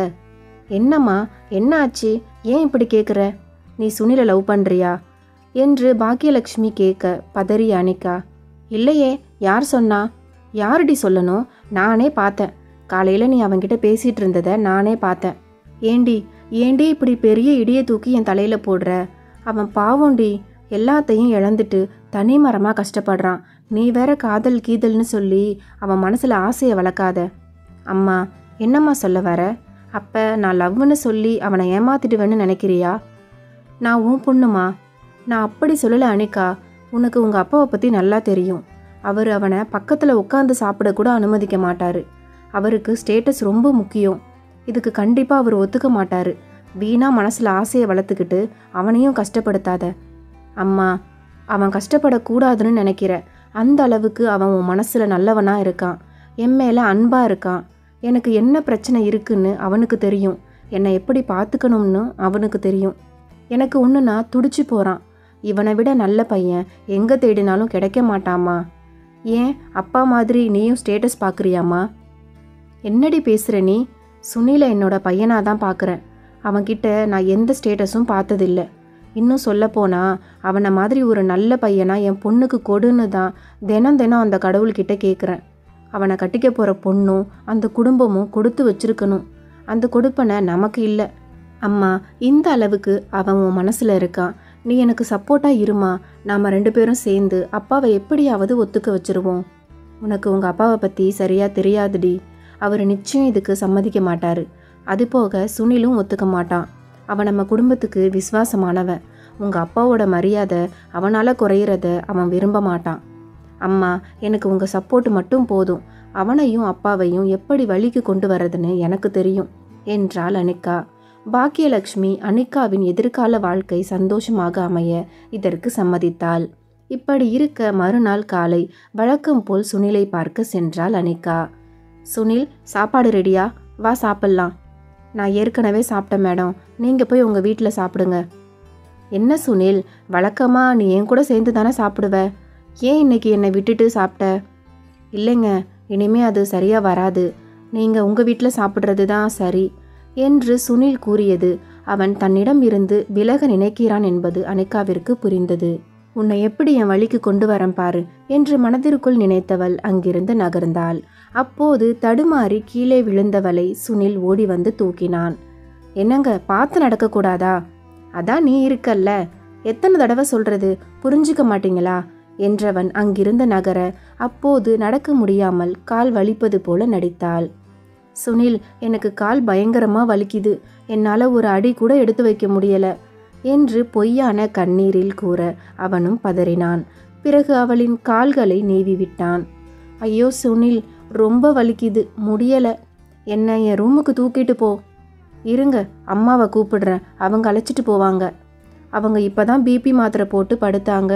என்னம்மா, என்ன ஆச்சு? ஏன் இப்படி கேட்குற? நீ சுனிலை லவ் பண்ணுறியா என்று பாக்கியலட்சுமி கேட்க பதறிய அனிகா, இல்லையே, யார் சொன்னா? யாருடி சொல்லணும்? நானே பார்த்தேன். காலையில் நீ அவன்கிட்ட பேசிகிட்டு இருந்ததை நானே பார்த்தேன். ஏண்டி இப்படி பெரிய இடியை தூக்கி என் தலையில் போடுற? அவன் பாவண்டி, எல்லாத்தையும் இழந்துட்டு தனிமரமாக கஷ்டப்படுறான். நீ வேற காதல் கீதல்னு சொல்லி அவன் மனசில் ஆசையை வளர்க்காத. அம்மா, என்னம்மா சொல்ல வர? அப்போ நான் லவ்னு சொல்லி அவனை ஏமாத்திடுவேன்னு நினைக்கிறியா? நான் உன் பொண்ணுமா? நான் அப்படி சொல்லலை அனிகா. உனக்கு உங்கள் அப்பாவை பற்றி நல்லா தெரியும். அவர் அவனை பக்கத்தில் உட்காந்து சாப்பிடக்கூட அனுமதிக்க மாட்டார். அவருக்கு ஸ்டேட்டஸ் ரொம்ப முக்கியம். இதுக்கு கண்டிப்பாக அவர் ஒத்துக்க மாட்டார். வீணாக மனசில் ஆசையை வளர்த்துக்கிட்டு அவனையும் கஷ்டப்படுத்தாத. அம்மா, அவன் கஷ்டப்படக்கூடாதுன்னு நினைக்கிற அந்த அளவுக்கு அவன் உன் மனசில் நல்லவனாக இருக்கான். என் மேலே அன்பாக இருக்கான். எனக்கு என்ன பிரச்சனை இருக்குன்னு அவனுக்கு தெரியும். என்னை எப்படி பார்த்துக்கணும்னு அவனுக்கு தெரியும். எனக்கு ஒன்றுனா துடிச்சு போகிறான். இவனை விட நல்ல பையன் எங்கே தேடினாலும் கிடைக்க மாட்டாமா? ஏன் அப்பா மாதிரி நீயும் ஸ்டேட்டஸ் பார்க்குறியாம்மா? என்னடி பேசுகிற நீ? சுனிலை என்னோட பையனாக தான் பார்க்குறேன். அவன்கிட்ட நான் எந்த ஸ்டேட்டஸும் பார்த்ததில்லை. இன்னும் சொல்லப்போனா அவனை மாதிரி ஒரு நல்ல பையனா என் பொண்ணுக்கு கொடுன்னு தான் தினம் தினம் அந்த கடவுள்கிட்ட கேட்குறேன். அவனை கட்டிக்க போகிற பொண்ணும் அந்த குடும்பமும் கொடுத்து வச்சிருக்கணும். அந்த கொடுப்பனை நமக்கு இல்லை. அம்மா, இந்த அளவுக்கு அவன் உன் மனசில் இருக்கான். நீ எனக்கு சப்போர்ட்டாக இருமா. நாம் 2 பேரும் சேர்ந்து அப்பாவை எப்படியாவது ஒத்துக்க வச்சிருவோம். உனக்கு உங்கள் அப்பாவை பற்றி சரியாக தெரியாதுடி. அவர் நிச்சயம் இதுக்கு சம்மதிக்க மாட்டார். அது போக சுனிலும் ஒத்துக்க மாட்டான். அவன் நம்ம குடும்பத்துக்கு விசுவாசமானவன். உங்கள் அப்பாவோட மரியாதை அவனால் குறையிறத அவன் விரும்ப மாட்டான். அம்மா, எனக்கு உங்கள் சப்போர்ட் மட்டும் போதும். அவனையும் அப்பாவையும் எப்படி வழிக்கு கொண்டு வர்றதுன்னு எனக்கு தெரியும் என்றாள் அனிகா. பாக்கியலட்சுமி அனிகாவின் எதிர்கால வாழ்க்கை சந்தோஷமாக அமைய இதற்கு சம்மதித்தாள். இப்படி இருக்க மறுநாள் காலை வழக்கம் போல் சுனிலை பார்க்க சென்றாள் அனிகா. சுனில், சாப்பாடு ரெடியா? வா சாப்பிட்லாம். நான் ஏற்கனவே சாப்பிட்டேன் மேடம். நீங்கள் போய் உங்கள் வீட்டில் சாப்பிடுங்க. என்ன சுனில், வழக்கமாக நீ என் கூட சேர்ந்து தானே சாப்பிடுவ. ஏன் இன்னைக்கு என்னை விட்டுட்டு சாப்பிட்ட? இல்லைங்க, இனிமே அது சரியாக வராது. நீங்கள் உங்கள் வீட்டில் சாப்பிட்றது தான் சரி என்று சுனில் கூறியது அவன் தன்னிடம் இருந்து விலக நினைக்கிறான் என்பது அனிகாவிற்கு புரிந்தது. உன்னை எப்படி என் வழிக்கு கொண்டு வரேன் பாரு என்று மனதிற்குள் நினைத்தவள் அங்கிருந்து நகர்ந்தாள். அப்போது தடுமாறி கீழே விழுந்தவளை சுனில் ஓடி வந்து தூக்கினான். என்னங்க, பார்த்து நடக்கக்கூடாதா? அதான் நீ இருக்கல்ல, எத்தனை தடவை சொல்றது, புரிஞ்சுக்க மாட்டீங்களா என்றவன் அங்கிருந்து நகர அப்போது நடக்க முடியாமல் கால் வலிப்பது போல நடித்தாள். சுனில், எனக்கு கால் பயங்கரமா வலிக்குது. என்னால் ஒரு அடி கூட எடுத்து வைக்க முடியல என்று பொய்யான கண்ணீரில் கூற அவனும் பதறினான். பிறகு அவளின் கால்களை நீவி விட்டான். ஐயோ சுனில், ரொம்ப வலிக்குது, முடியல. என்னை என் ரூமுக்கு தூக்கிட்டு போ. இருங்க, அம்மாவை கூப்பிடுறேன், அவங்க அழைச்சிட்டு போவாங்க. அவங்க இப்போதான் பிபி மாத்திரை போட்டு படுத்தாங்க.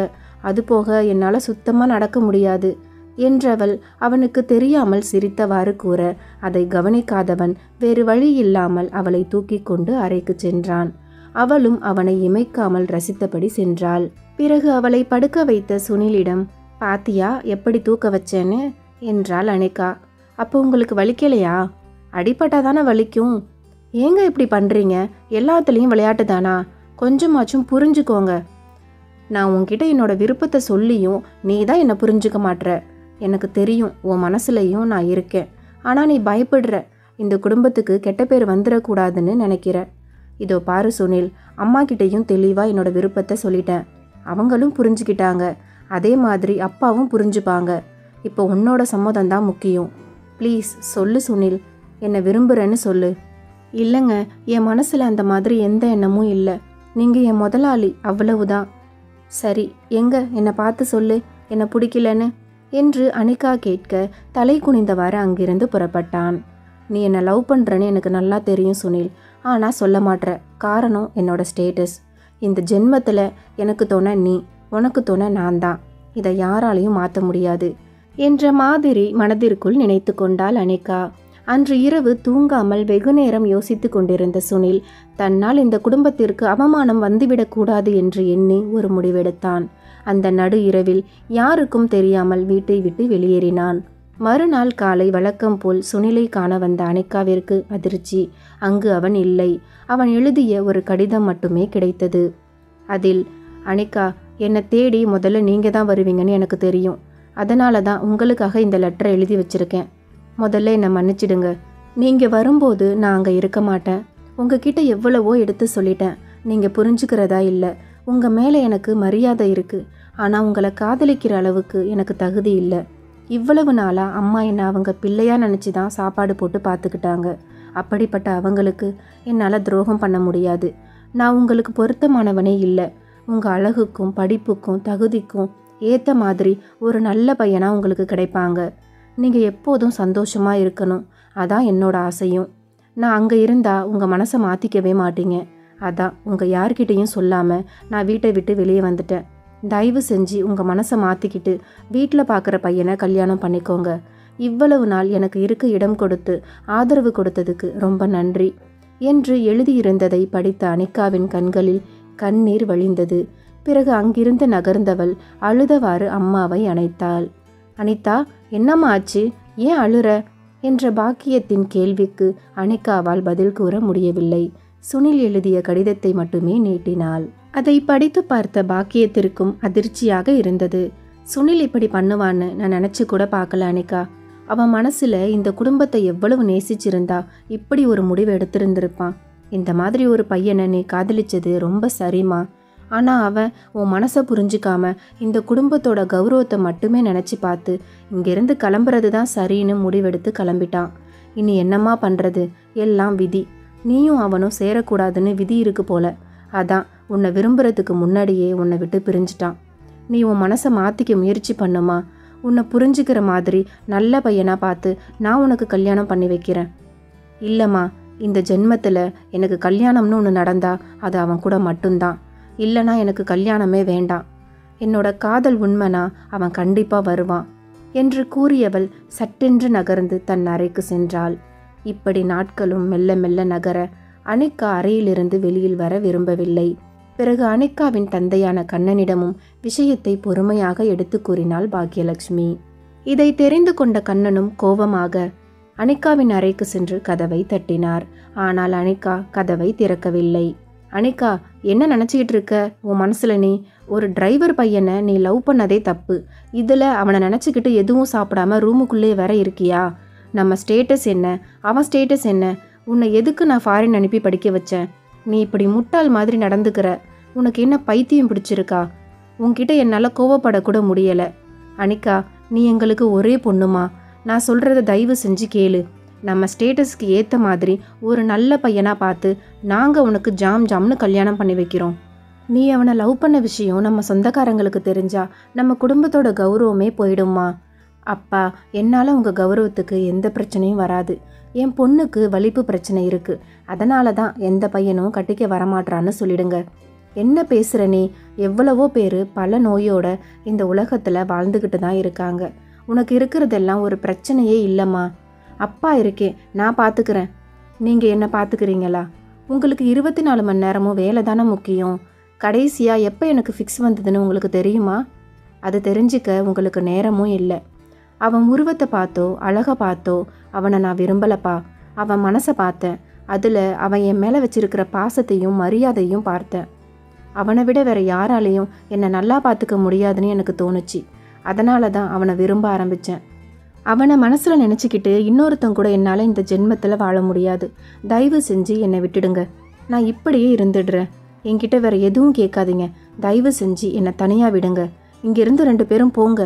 அது போக என்னால் சுத்தமாக நடக்க முடியாது என்றவள் அவனுக்கு தெரியாமல் சிரித்தவாறு கூற அதை கவனிக்காதவன் வேறு வழி இல்லாமல் அவளை தூக்கி கொண்டு அறைக்கு சென்றான். அவளும் அவனை இமைக்காமல் ரசித்தபடி சென்றாள். பிறகு அவளை படுக்க வைத்த சுனிலிடம், பாத்தியா எப்படி தூக்க வச்சேன்னு என்றாள் அனிகா. அப்போ உங்களுக்கு வலிக்கலையா? அடிபட்டாதானே வலிக்கும். ஏங்க இப்படி பண்ணுறீங்க? எல்லாத்துலேயும் விளையாட்டு தானா? கொஞ்சமாச்சும் புரிஞ்சுக்கோங்க. நான் உன்கிட்ட என்னோட விருப்பத்தை சொல்லியும் நீ தான் என்னை புரிஞ்சுக்க மாட்ற. எனக்கு தெரியும், உன் மனசுலையும் நான் இருக்கேன். ஆனால் நீ பயப்படுற. இந்த குடும்பத்துக்கு கெட்ட பேர் வந்துடக்கூடாதுன்னு நினைக்கிற. இதோ பாரு சுனில், அம்மா கிட்டேயும் தெளிவாக என்னோட விருப்பத்தை சொல்லிட்டேன். அவங்களும் புரிஞ்சுக்கிட்டாங்க. அதே மாதிரி அப்பாவும் புரிஞ்சுப்பாங்க. இப்போ உன்னோட சம்மதம் தான் முக்கியம். ப்ளீஸ் சொல்லு சுனில், என்னை விரும்புகிறேன்னு சொல்லு. இல்லைங்க, என் மனசில் அந்த மாதிரி எந்த எண்ணமும் இல்லை. நீங்கள் என் முதலாளி, அவ்வளவுதான். சரி, எங்க என்னை பார்த்து சொல்லு, என்னை பிடிக்கலன்னு என்று அனிகா கேட்க தலை குனிந்தவாறு அங்கிருந்து புறப்பட்டான். நீ என்னை லவ் பண்ணுறேன்னு எனக்கு நல்லா தெரியும் சுனில். ஆனால் சொல்ல மாட்ற. காரணம் என்னோட ஸ்டேட்டஸ். இந்த ஜென்மத்தில் எனக்கு தோண நீ, உனக்கு தோண நான் தான். இதை யாராலையும் மாற்ற முடியாது என்ற மாதிரி மனதிற்குள் நினைத்து கொண்டாள் அனிகா. அன்று இரவு தூங்காமல் வெகுநேரம் யோசித்து கொண்டிருந்த சுனில் தன்னால் இந்த குடும்பத்திற்கு அவமானம் வந்துவிடக்கூடாது என்று எண்ணி ஒரு முடிவெடுத்தான். அந்த நடு இரவில் யாருக்கும் தெரியாமல் வீட்டை விட்டு வெளியேறினான். மறுநாள் காலை வழக்கம் போல் சுனிலை காண வந்த அனிகாவிற்கு அதிர்ச்சி. அங்கு அவன் இல்லை. அவன் எழுதிய ஒரு கடிதம் மட்டுமே கிடைத்தது. அதில், அனிகா, என்னை தேடி முதல்ல நீங்கள் தான் வருவீங்கன்னு எனக்கு தெரியும். அதனால தான் உங்களுக்காக இந்த லெட்டரை எழுதி வச்சிருக்கேன். முதல்ல என்னை மன்னிச்சிடுங்க. நீங்கள் வரும்போது நான் அங்கே இருக்க மாட்டேன். உங்ககிட்ட எவ்வளவோ எடுத்து சொல்லிட்டேன். நீங்கள் புரிஞ்சுக்கிறதா இல்லை. உங்கள் மேலே எனக்கு மரியாதை இருக்குது. ஆனால் உங்களை காதலிக்கிற அளவுக்கு எனக்கு தகுதி இல்லை. இவ்வளவு நாளாக அம்மா என்னை அவங்க பிள்ளையாக நினச்சி தான் சாப்பாடு போட்டு பார்த்துக்கிட்டாங்க. அப்படிப்பட்ட அவங்களுக்கு என்னால் துரோகம் பண்ண முடியாது. நான் உங்களுக்கு பொருத்தமானவனே இல்லை. உங்கள் அழகுக்கும் படிப்புக்கும் தகுதிக்கும் ஏற்ற மாதிரி ஒரு நல்ல பையனாக உங்களுக்கு கிடைப்பாங்க. நீங்கள் எப்போதும் சந்தோஷமாக இருக்கணும். அதான் என்னோட ஆசையும். நான் அங்கே இருந்தால் உங்கள் மனசை மாற்றிக்கவே மாட்டீங்க. அதான் உங்கள் யார்கிட்டையும் சொல்லாமல் நான் வீட்டை விட்டு வெளியே வந்துட்டேன். தயவு செஞ்சு உங்கள் மனசை மாற்றிக்கிட்டு வீட்டில் பார்க்குற பையனை கல்யாணம் பண்ணிக்கோங்க. இவ்வளவு நாள் எனக்கு இருக்க இடம் கொடுத்து ஆதரவு கொடுத்ததுக்கு ரொம்ப நன்றி என்று எழுதியிருந்ததை படித்த அனிகாவின் கண்களில் கண்ணீர் வழிந்தது. பிறகு அங்கிருந்து நகர்ந்தவள் அழுதவாறு அம்மாவை அணைத்தாள். அனிதா, என்னம்மா ஆச்சு? ஏன் அழுற என்ற பாக்கியத்தின் கேள்விக்கு அனிகாவால் பதில் கூற முடியவில்லை. சுனில் எழுதிய கடிதத்தை மட்டுமே நீட்டினாள். அதை படித்து பார்த்த பாக்கியத்திற்கும் அதிர்ச்சியாக இருந்தது. சுனில் இப்படி பண்ணுவான்னு நான் நினச்சி கூட பார்க்கல அனிகா. அவன் மனசில் இந்த குடும்பத்தை எவ்வளவு நேசிச்சிருந்தா இப்படி ஒரு முடிவு எடுத்திருந்திருப்பான். இந்த மாதிரி ஒரு பையனை நீ காதலிச்சது ரொம்ப சரிம்மா. ஆனால் அவன் உன் மனசை புரிஞ்சிக்காம இந்த குடும்பத்தோட கௌரவத்தை மட்டுமே நினச்சி பார்த்து இங்கேருந்து கிளம்புறது தான் சரின்னு முடிவெடுத்து கிளம்பிட்டான். இனி என்னம்மா பண்ணுறது, எல்லாம் விதி. நீயும் அவனும் சேரக்கூடாதுன்னு விதி இருக்கு போல. அதான் உன்னை விரும்புறதுக்கு முன்னாடியே உன்னை விட்டு பிரிஞ்சிட்டான். நீ உன் மனசை மாற்றிக்க முயற்சி பண்ணுமா. உன்னை புரிஞ்சுக்கிற மாதிரி நல்ல பையனாக பார்த்து நான் உனக்கு கல்யாணம் பண்ணி வைக்கிறேன். இல்லைம்மா, இந்த ஜென்மத்தில் எனக்கு கல்யாணம்னு ஒன்று நடந்தா அது அவன் கூட மட்டும்தான். இல்லைனா எனக்கு கல்யாணமே வேண்டாம். என்னோட காதல் உண்மைனா அவன் கண்டிப்பாக வருவான் என்று கூறியவள் சட்டென்று நகர்ந்து தன் அறைக்கு சென்றாள். இப்படி நாட்களும் மெல்ல மெல்ல நகர அனிகா அறையிலிருந்து வெளியில் வர விரும்பவில்லை. பிறகு அனிகாவின் தந்தையான கண்ணனிடமும் விஷயத்தை பொறுமையாக எடுத்து கூறினாள் பாக்கியலட்சுமி. இதை தெரிந்து கொண்ட கண்ணனும் கோபமாக அனிகாவின் அறைக்கு சென்று கதவை தட்டினார். ஆனால் அனிகா கதவை திறக்கவில்லை. அனிகா, என்ன நினச்சிக்கிட்டு இருக்க உன் மனசில்? நீ ஒரு டிரைவர் பையனை நீ லவ் பண்ணதே தப்பு. இதில் அவனை நினச்சிக்கிட்டு எதுவும் சாப்பிடாம ரூமுக்குள்ளே வேற இருக்கியா? நம்ம ஸ்டேட்டஸ் என்ன, அவன் ஸ்டேட்டஸ் என்ன? உன்னை எதுக்கு நான் ஃபாரின் அனுப்பி படிக்க வச்சேன்? நீ இப்படி முட்டாள் மாதிரி நடந்துக்கிற. உனக்கு என்ன பைத்தியம் பிடிச்சிருக்கா? உன்கிட்ட என்னால் கோவப்படக்கூட முடியலை. அனிகா, நீ எங்களுக்கு ஒரே பொண்ணுமா. நான் சொல்கிறத தயவு செஞ்சு கேளு. நம்ம ஸ்டேட்டஸ்க்கு ஏற்ற மாதிரி ஒரு நல்ல பையனாக பார்த்து நாங்கள் உனக்கு ஜாம்னு கல்யாணம் பண்ணி வைக்கிறோம். நீ அவனை லவ் பண்ண விஷயம் நம்ம சொந்தக்காரங்களுக்கு தெரிஞ்சா நம்ம குடும்பத்தோட கௌரவமே போயிடும்மா. அப்பா, என்னால் உங்கள் கௌரவத்துக்கு எந்த பிரச்சனையும் வராது. என் பொண்ணுக்கு வலிப்பு பிரச்சனை இருக்குது. அதனால தான் எந்த பையனும் கட்டிக்க வரமாட்டான்னு சொல்லிடுங்க. என்ன பேசுகிற நீ? எவ்வளவோ பேர் பல நோயோட இந்த உலகத்தில் வாழ்ந்துக்கிட்டு தான் இருக்காங்க. உனக்கு இருக்கிறதெல்லாம் ஒரு பிரச்சனையே இல்லைம்மா. அப்பா இருக்கேன், நான் பார்த்துக்கிறேன். நீங்கள் என்ன பார்த்துக்கிறீங்களா? உங்களுக்கு 24 மணி நேரமும் வேலை தானே முக்கியம். கடைசியாக எப்போ எனக்கு ஃபிக்ஸ் வந்ததுன்னு உங்களுக்கு தெரியுமா? அது தெரிஞ்சிக்க உங்களுக்கு நேரமும் இல்லை. அவன் உருவத்தை பார்த்தோ அழகை பார்த்தோ அவனை நான் விரும்பலப்பா. அவன் மனசை பார்த்தேன். அதில் அவன் என் மேலே வச்சிருக்கிற பாசத்தையும் மரியாதையும் பார்த்தேன். அவனை விட வேற யாராலையும் என்னை நல்லா பார்த்துக்க முடியாதுன்னு எனக்கு தோணுச்சு. அதனால தான் அவனை விரும்ப ஆரம்பித்தேன். அவனை மனசில் நினச்சிக்கிட்டு இன்னொருத்தன் கூட என்னால் இந்த ஜென்மத்தில் வாழ முடியாது. தயவு செஞ்சு என்னை விட்டுடுங்க. நான் இப்படியே இருந்துடுறேன். என்கிட்ட வேற எதுவும் கேட்காதீங்க. தயவு செஞ்சு என்னை தனியாக விடுங்க. இங்கிருந்து 2 பேரும் போங்க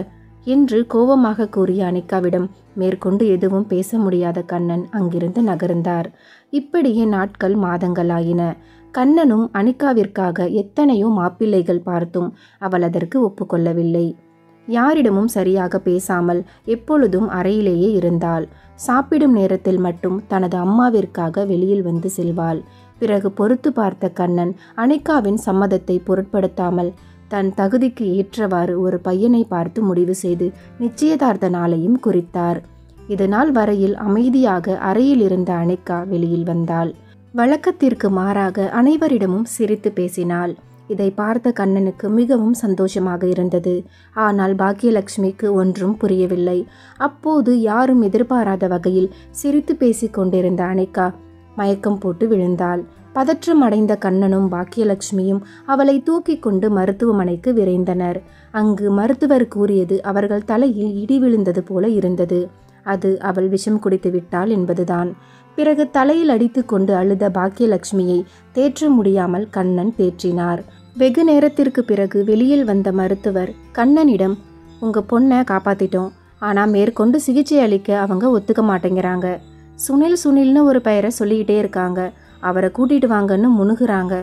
என்று கோபமாக கூறிய அனிகாவிடம் மேற்கொண்டு எதுவும் பேச முடியாத கண்ணன் அங்கிருந்து நகர்ந்தார். இப்படியே நாட்கள் மாதங்களாயின. கண்ணனும் அனிகாவிற்காக எத்தனையோ மாப்பிள்ளைகள் பார்த்தும் அவள் அதற்கு ஒப்புக்கொள்ளவில்லை. யாரிடமும் சரியாக பேசாமல் எப்பொழுதும் அறையிலேயே இருந்தாள். சாப்பிடும் நேரத்தில் மட்டும் தனது அம்மாவிற்காக வெளியில் வந்து செல்வாள். பிறகு பொறுத்து பார்த்த கண்ணன் அனிகாவின் சம்மதத்தை பொருட்படுத்தாமல் தன் தகுதிக்கு ஏற்றவாறு ஒரு பையனை பார்த்து முடிவு செய்து நிச்சயதார்த்த நாளையும் குறித்தார். இதனால் வரையில் அமைதியாக அறையில் இருந்த அனிகா வெளியில் வந்தாள். வழக்கத்திற்கு மாறாக அனைவரிடமும் சிரித்து பேசினாள். இதை பார்த்த கண்ணனுக்கு மிகவும் சந்தோஷமாக இருந்தது. ஆனால் பாக்கியலட்சுமிக்கு ஒன்றும் புரியவில்லை. அப்போது யாரும் எதிர்பாராத வகையில் சிரித்து பேசி கொண்டிருந்த அனிகா மயக்கம் போட்டு விழுந்தாள். பதற்றம் அடைந்த கண்ணனும் பாக்கியலட்சுமியும் அவளை தூக்கி கொண்டு மருத்துவமனைக்கு விரைந்தனர். அங்கு மருத்துவர் கூறியது அவர்கள் தலையில் இடி விழுந்தது போல இருந்தது. அது அவள் விஷம் குடித்து விட்டாள் என்பதுதான். பிறகு தலையில் அடித்து கொண்டு அழுத பாக்கியலட்சுமியை தேற்ற முடியாமல் கண்ணன் தேற்றினார். வெகு நேரத்திற்கு பிறகு வெளியில் வந்த மருத்துவர் கண்ணனிடம், உங்க பொண்ணை காப்பாத்திட்டோம். ஆனால் மேற்கொண்டு சிகிச்சை அளிக்க அவங்க ஒத்துக்க மாட்டேங்கிறாங்க. சுனில்னு ஒரு பெயரை சொல்லிக்கிட்டே இருக்காங்க. அவரை கூட்டிட்டு வாங்கன்னு முணுகுறாங்க.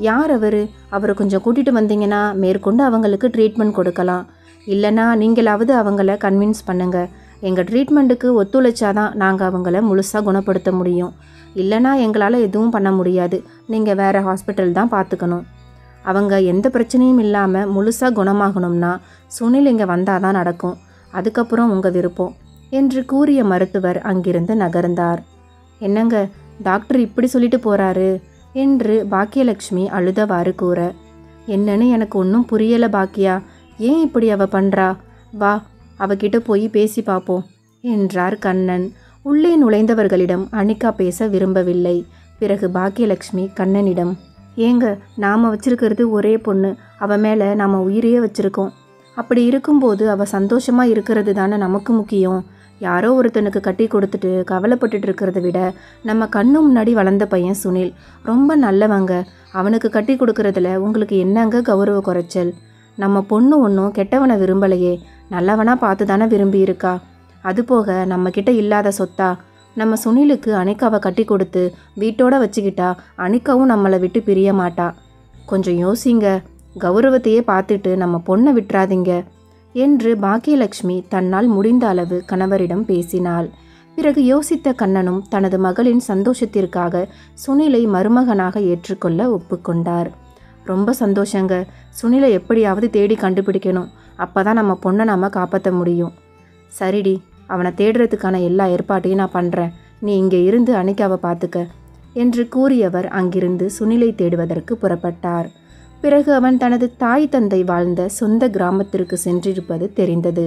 யார் அவரை கொஞ்சம் கூட்டிட்டு வந்தீங்கன்னா மேற்கொண்டு அவங்களுக்கு ட்ரீட்மெண்ட் கொடுக்கலாம். இல்லைனா நீங்களாவது அவங்கள கன்வின்ஸ் பண்ணுங்க. எங்கள் ட்ரீட்மெண்ட்டுக்கு ஒத்துழைச்சாதான் நாங்கள் அவங்கள முழுசாக குணப்படுத்த முடியும். இல்லைனா எங்களால் எதுவும் பண்ண முடியாது. நீங்கள் வேறு ஹாஸ்பிட்டல் தான் பார்த்துக்கணும். அவங்க எந்த பிரச்சனையும் இல்லாமல் முழுசாக குணமாகணும்னா சுனில் இங்கே வந்தால் தான் நடக்கும். அதுக்கப்புறம் உங்கள் விருப்பம் என்று கூறிய மருத்துவர் அங்கிருந்து நகர்ந்தார். என்னங்க டாக்டர் இப்படி சொல்லிட்டு போகிறாரு என்று பாக்கியலட்சுமி அழுதவாறு கூற, என்னன்னு எனக்கு ஒன்றும் புரியலை பாக்கியா. ஏன் இப்படி அவ பண்ணுறா? வா அவகிட்ட போய் பேசி பார்ப்போம் என்றார் கண்ணன். உள்ளே நுழைந்தவர்களிடம் அனிகா பேச விரும்பவில்லை. பிறகு பாக்கியலட்சுமி கண்ணனிடம், ஏங்க, நாம் வச்சிருக்கிறது ஒரே பொண்ணு, அவள் மேலே நாம் உயிரையே வச்சுருக்கோம். அப்படி இருக்கும்போது அவள் சந்தோஷமாக இருக்கிறது தானே நமக்கு முக்கியம். யாரோ ஒருத்தனுக்கு கட்டி கொடுத்துட்டு கவலைப்பட்டுட்டு இருக்கிறத விட நம்ம கண்ணு முன்னாடி வளர்ந்த பையன் சுனில் ரொம்ப நல்லவங்க. அவனுக்கு கட்டி கொடுக்கறதுல உங்களுக்கு என்னங்க கௌரவ குறைச்சல்? நம்ம பொண்ணு ஒன்றும் கெட்டவனை விரும்பலையே, நல்லவனாக பார்த்து தானே விரும்பி இருக்கா. அதுபோக நம்மக்கிட்ட இல்லாத சொத்தா? நம்ம சுனிலுக்கு அனிகாவை கட்டி கொடுத்து வீட்டோட வச்சுக்கிட்டா அனிகாவும் நம்மளை விட்டு பிரிய மாட்டா. கொஞ்சம் யோசிங்க, கௌரவத்தையே பார்த்துட்டு நம்ம பொண்ணை விட்டுறாதீங்க என்று பாக்கியலட்சுமி தன்னால் முடிந்த அளவு கணவரிடம் பேசினாள். பிறகு யோசித்த கண்ணனும் தனது மகளின் சந்தோஷத்திற்காக சுனிலை மருமகனாக ஏற்றுக்கொள்ள ஒப்புக்கொண்டார். ரொம்ப சந்தோஷங்க. சுனிலை எப்படியாவது தேடி கண்டுபிடிக்கணும், அப்போதான் நம்ம பொண்ணை நாம் காப்பாற்ற முடியும். சரிடி, அவனை தேடுறதுக்கான எல்லா ஏற்பாட்டையும் நான் பண்ணுறேன், நீ இங்கே இருந்து அனிகாவை பார்த்துக்க என்று கூறியவர் அங்கிருந்து சுனிலை தேடுவதற்கு புறப்பட்டார். பிறகு அவன் தனது தாய் தந்தை வாழ்ந்த சொந்த கிராமத்திற்கு சென்றிருப்பது தெரிந்தது.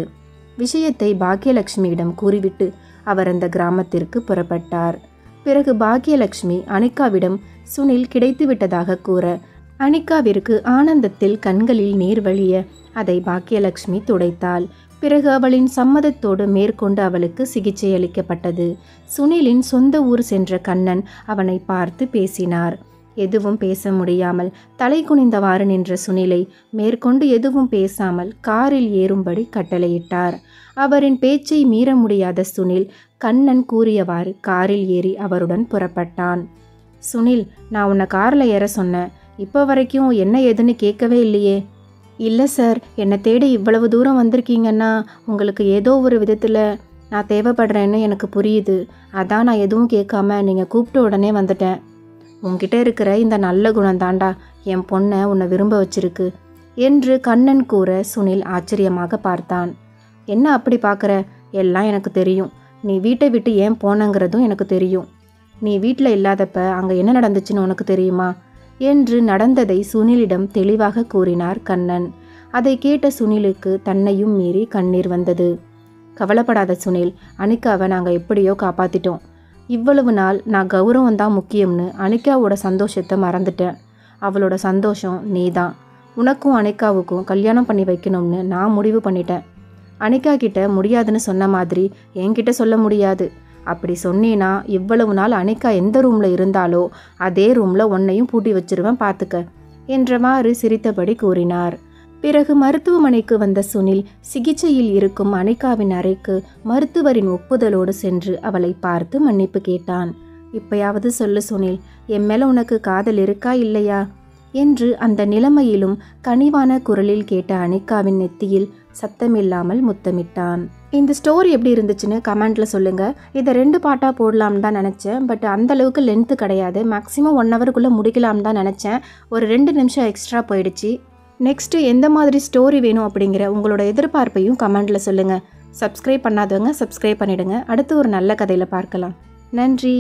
விஷயத்தை பாக்கியலட்சுமியிடம் கூறிவிட்டு அவர் அந்த கிராமத்திற்கு புறப்பட்டார். பிறகு பாக்கியலட்சுமி அனிகாவிடம் சுனில் கிடைத்து விட்டதாக கூற அனிகாவிற்கு ஆனந்தத்தில் கண்களில் நீர் வழிய அதை பாக்கியலட்சுமி துடைத்தாள். பிறகு அவளின் சம்மதத்தோடு மேற்கொண்டு அவளுக்கு சிகிச்சை அளிக்கப்பட்டது. சுனிலின் சொந்த ஊர் சென்ற கண்ணன் அவனை பார்த்து பேசினார். எதுவும் பேச முடியாமல் தலை குனிந்தவாறு நின்ற சுனிலை மேற்கொண்டு எதுவும் பேசாமல் காரில் ஏறும்படி கட்டளையிட்டார். அவரின் பேச்சை மீற முடியாத சுனில் கண்ணன் கூறியவாறு காரில் ஏறி அவருடன் புறப்பட்டான். சுனில், நான் உன்னை காரில் ஏற சொன்னேன், இப்போ வரைக்கும் என்ன ஏதுன்னு கேட்கவே இல்லையே. இல்லை சார், என்னை தேடி இவ்வளவு தூரம் வந்திருக்கீங்கன்னா உங்களுக்கு ஏதோ ஒரு விதத்தில் நான் தேவைப்படுறேன்னு எனக்கு புரியுது. அதான் நான் எதுவும் கேட்காம நீங்கள் கூப்பிட்ட உடனே வந்துட்டேன். உன்கிட்ட இருக்கிற இந்த நல்ல குணம் தாண்டா என் பொண்ணை உன்னை விரும்ப வச்சிருக்கு என்று கண்ணன் கூற சுனில் ஆச்சரியமாக பார்த்தான். என்ன அப்படி பார்க்குற? எல்லாம் எனக்கு தெரியும். நீ வீட்டை விட்டு ஏன் போனங்கிறதும் எனக்கு தெரியும். நீ வீட்டில் இல்லாதப்ப அங்கே என்ன நடந்துச்சுன்னு உனக்கு தெரியுமா என்று நடந்ததை சுனிலிடம் தெளிவாக கூறினார் கண்ணன். அதை கேட்ட சுனிலுக்கு தன்னையும் மீறி கண்ணீர் வந்தது. கவலைப்படாத சுனில், அனிகாவை நாங்கள் எப்படியோ காப்பாற்றிட்டோம். இவ்வளவு நாள் நான் கௌரவம் தான் முக்கியம்னு அனிகாவோட சந்தோஷத்தை மறந்துட்டேன். அவளோட சந்தோஷம் நீ தான். உனக்கும் அனிகாவுக்கும் கல்யாணம் பண்ணி வைக்கணும்னு நான் முடிவு பண்ணிட்டேன். அனிகா கிட்ட முடியாதுன்னு சொன்ன மாதிரி என்கிட்ட சொல்ல முடியாது. அப்படி சொன்னீன்னா இவ்வளவு நாள் அனிகா எந்த ரூமில் இருந்தாலோ அதே ரூமில் உன்னையும் பூட்டி வச்சிருவேன் பார்த்துக்க என்றவாறு சிரித்தபடி கூறினார். பிறகு மருத்துவமனைக்கு வந்த சுனில் சிகிச்சையில் இருக்கும் அனிகாவின் அறைக்கு மருத்துவரின் ஒப்புதலோடு சென்று அவளை பார்த்து மன்னிப்பு கேட்டான். இப்பயாவது சொல்லு சுனில், என் மேல உனக்கு காதல் இருக்கா இல்லையா என்று அந்த நிலைமையிலும் கனிவான குரலில் கேட்ட அனிகாவின் நெத்தியில் சத்தமில்லாமல் முத்தமிட்டான். இந்த ஸ்டோரி எப்படி இருந்துச்சுன்னு கமெண்ட்ல சொல்லுங்க. இதை 2 பார்ட்டாக போடலாம்னு தான் நினச்சேன். பட் அந்த அளவுக்கு லென்த்து கிடையாது. மேக்ஸிமம் 1 ஹவருக்குள்ளே முடிக்கலாம்னு தான் நினச்சேன். ஒரு 2 நிமிஷம் எக்ஸ்ட்ரா போயிடுச்சு. நெக்ஸ்ட்டு எந்த மாதிரி ஸ்டோரி வேணும் அப்படிங்கிற உங்களோட எதிர்பார்ப்பையும் கமெண்டில் சொல்லுங்கள். சப்ஸ்கிரைப் பண்ணாதவங்க சப்ஸ்கிரைப் பண்ணிவிடுங்க. அடுத்து ஒரு நல்ல கதையில் பார்க்கலாம். நன்றி.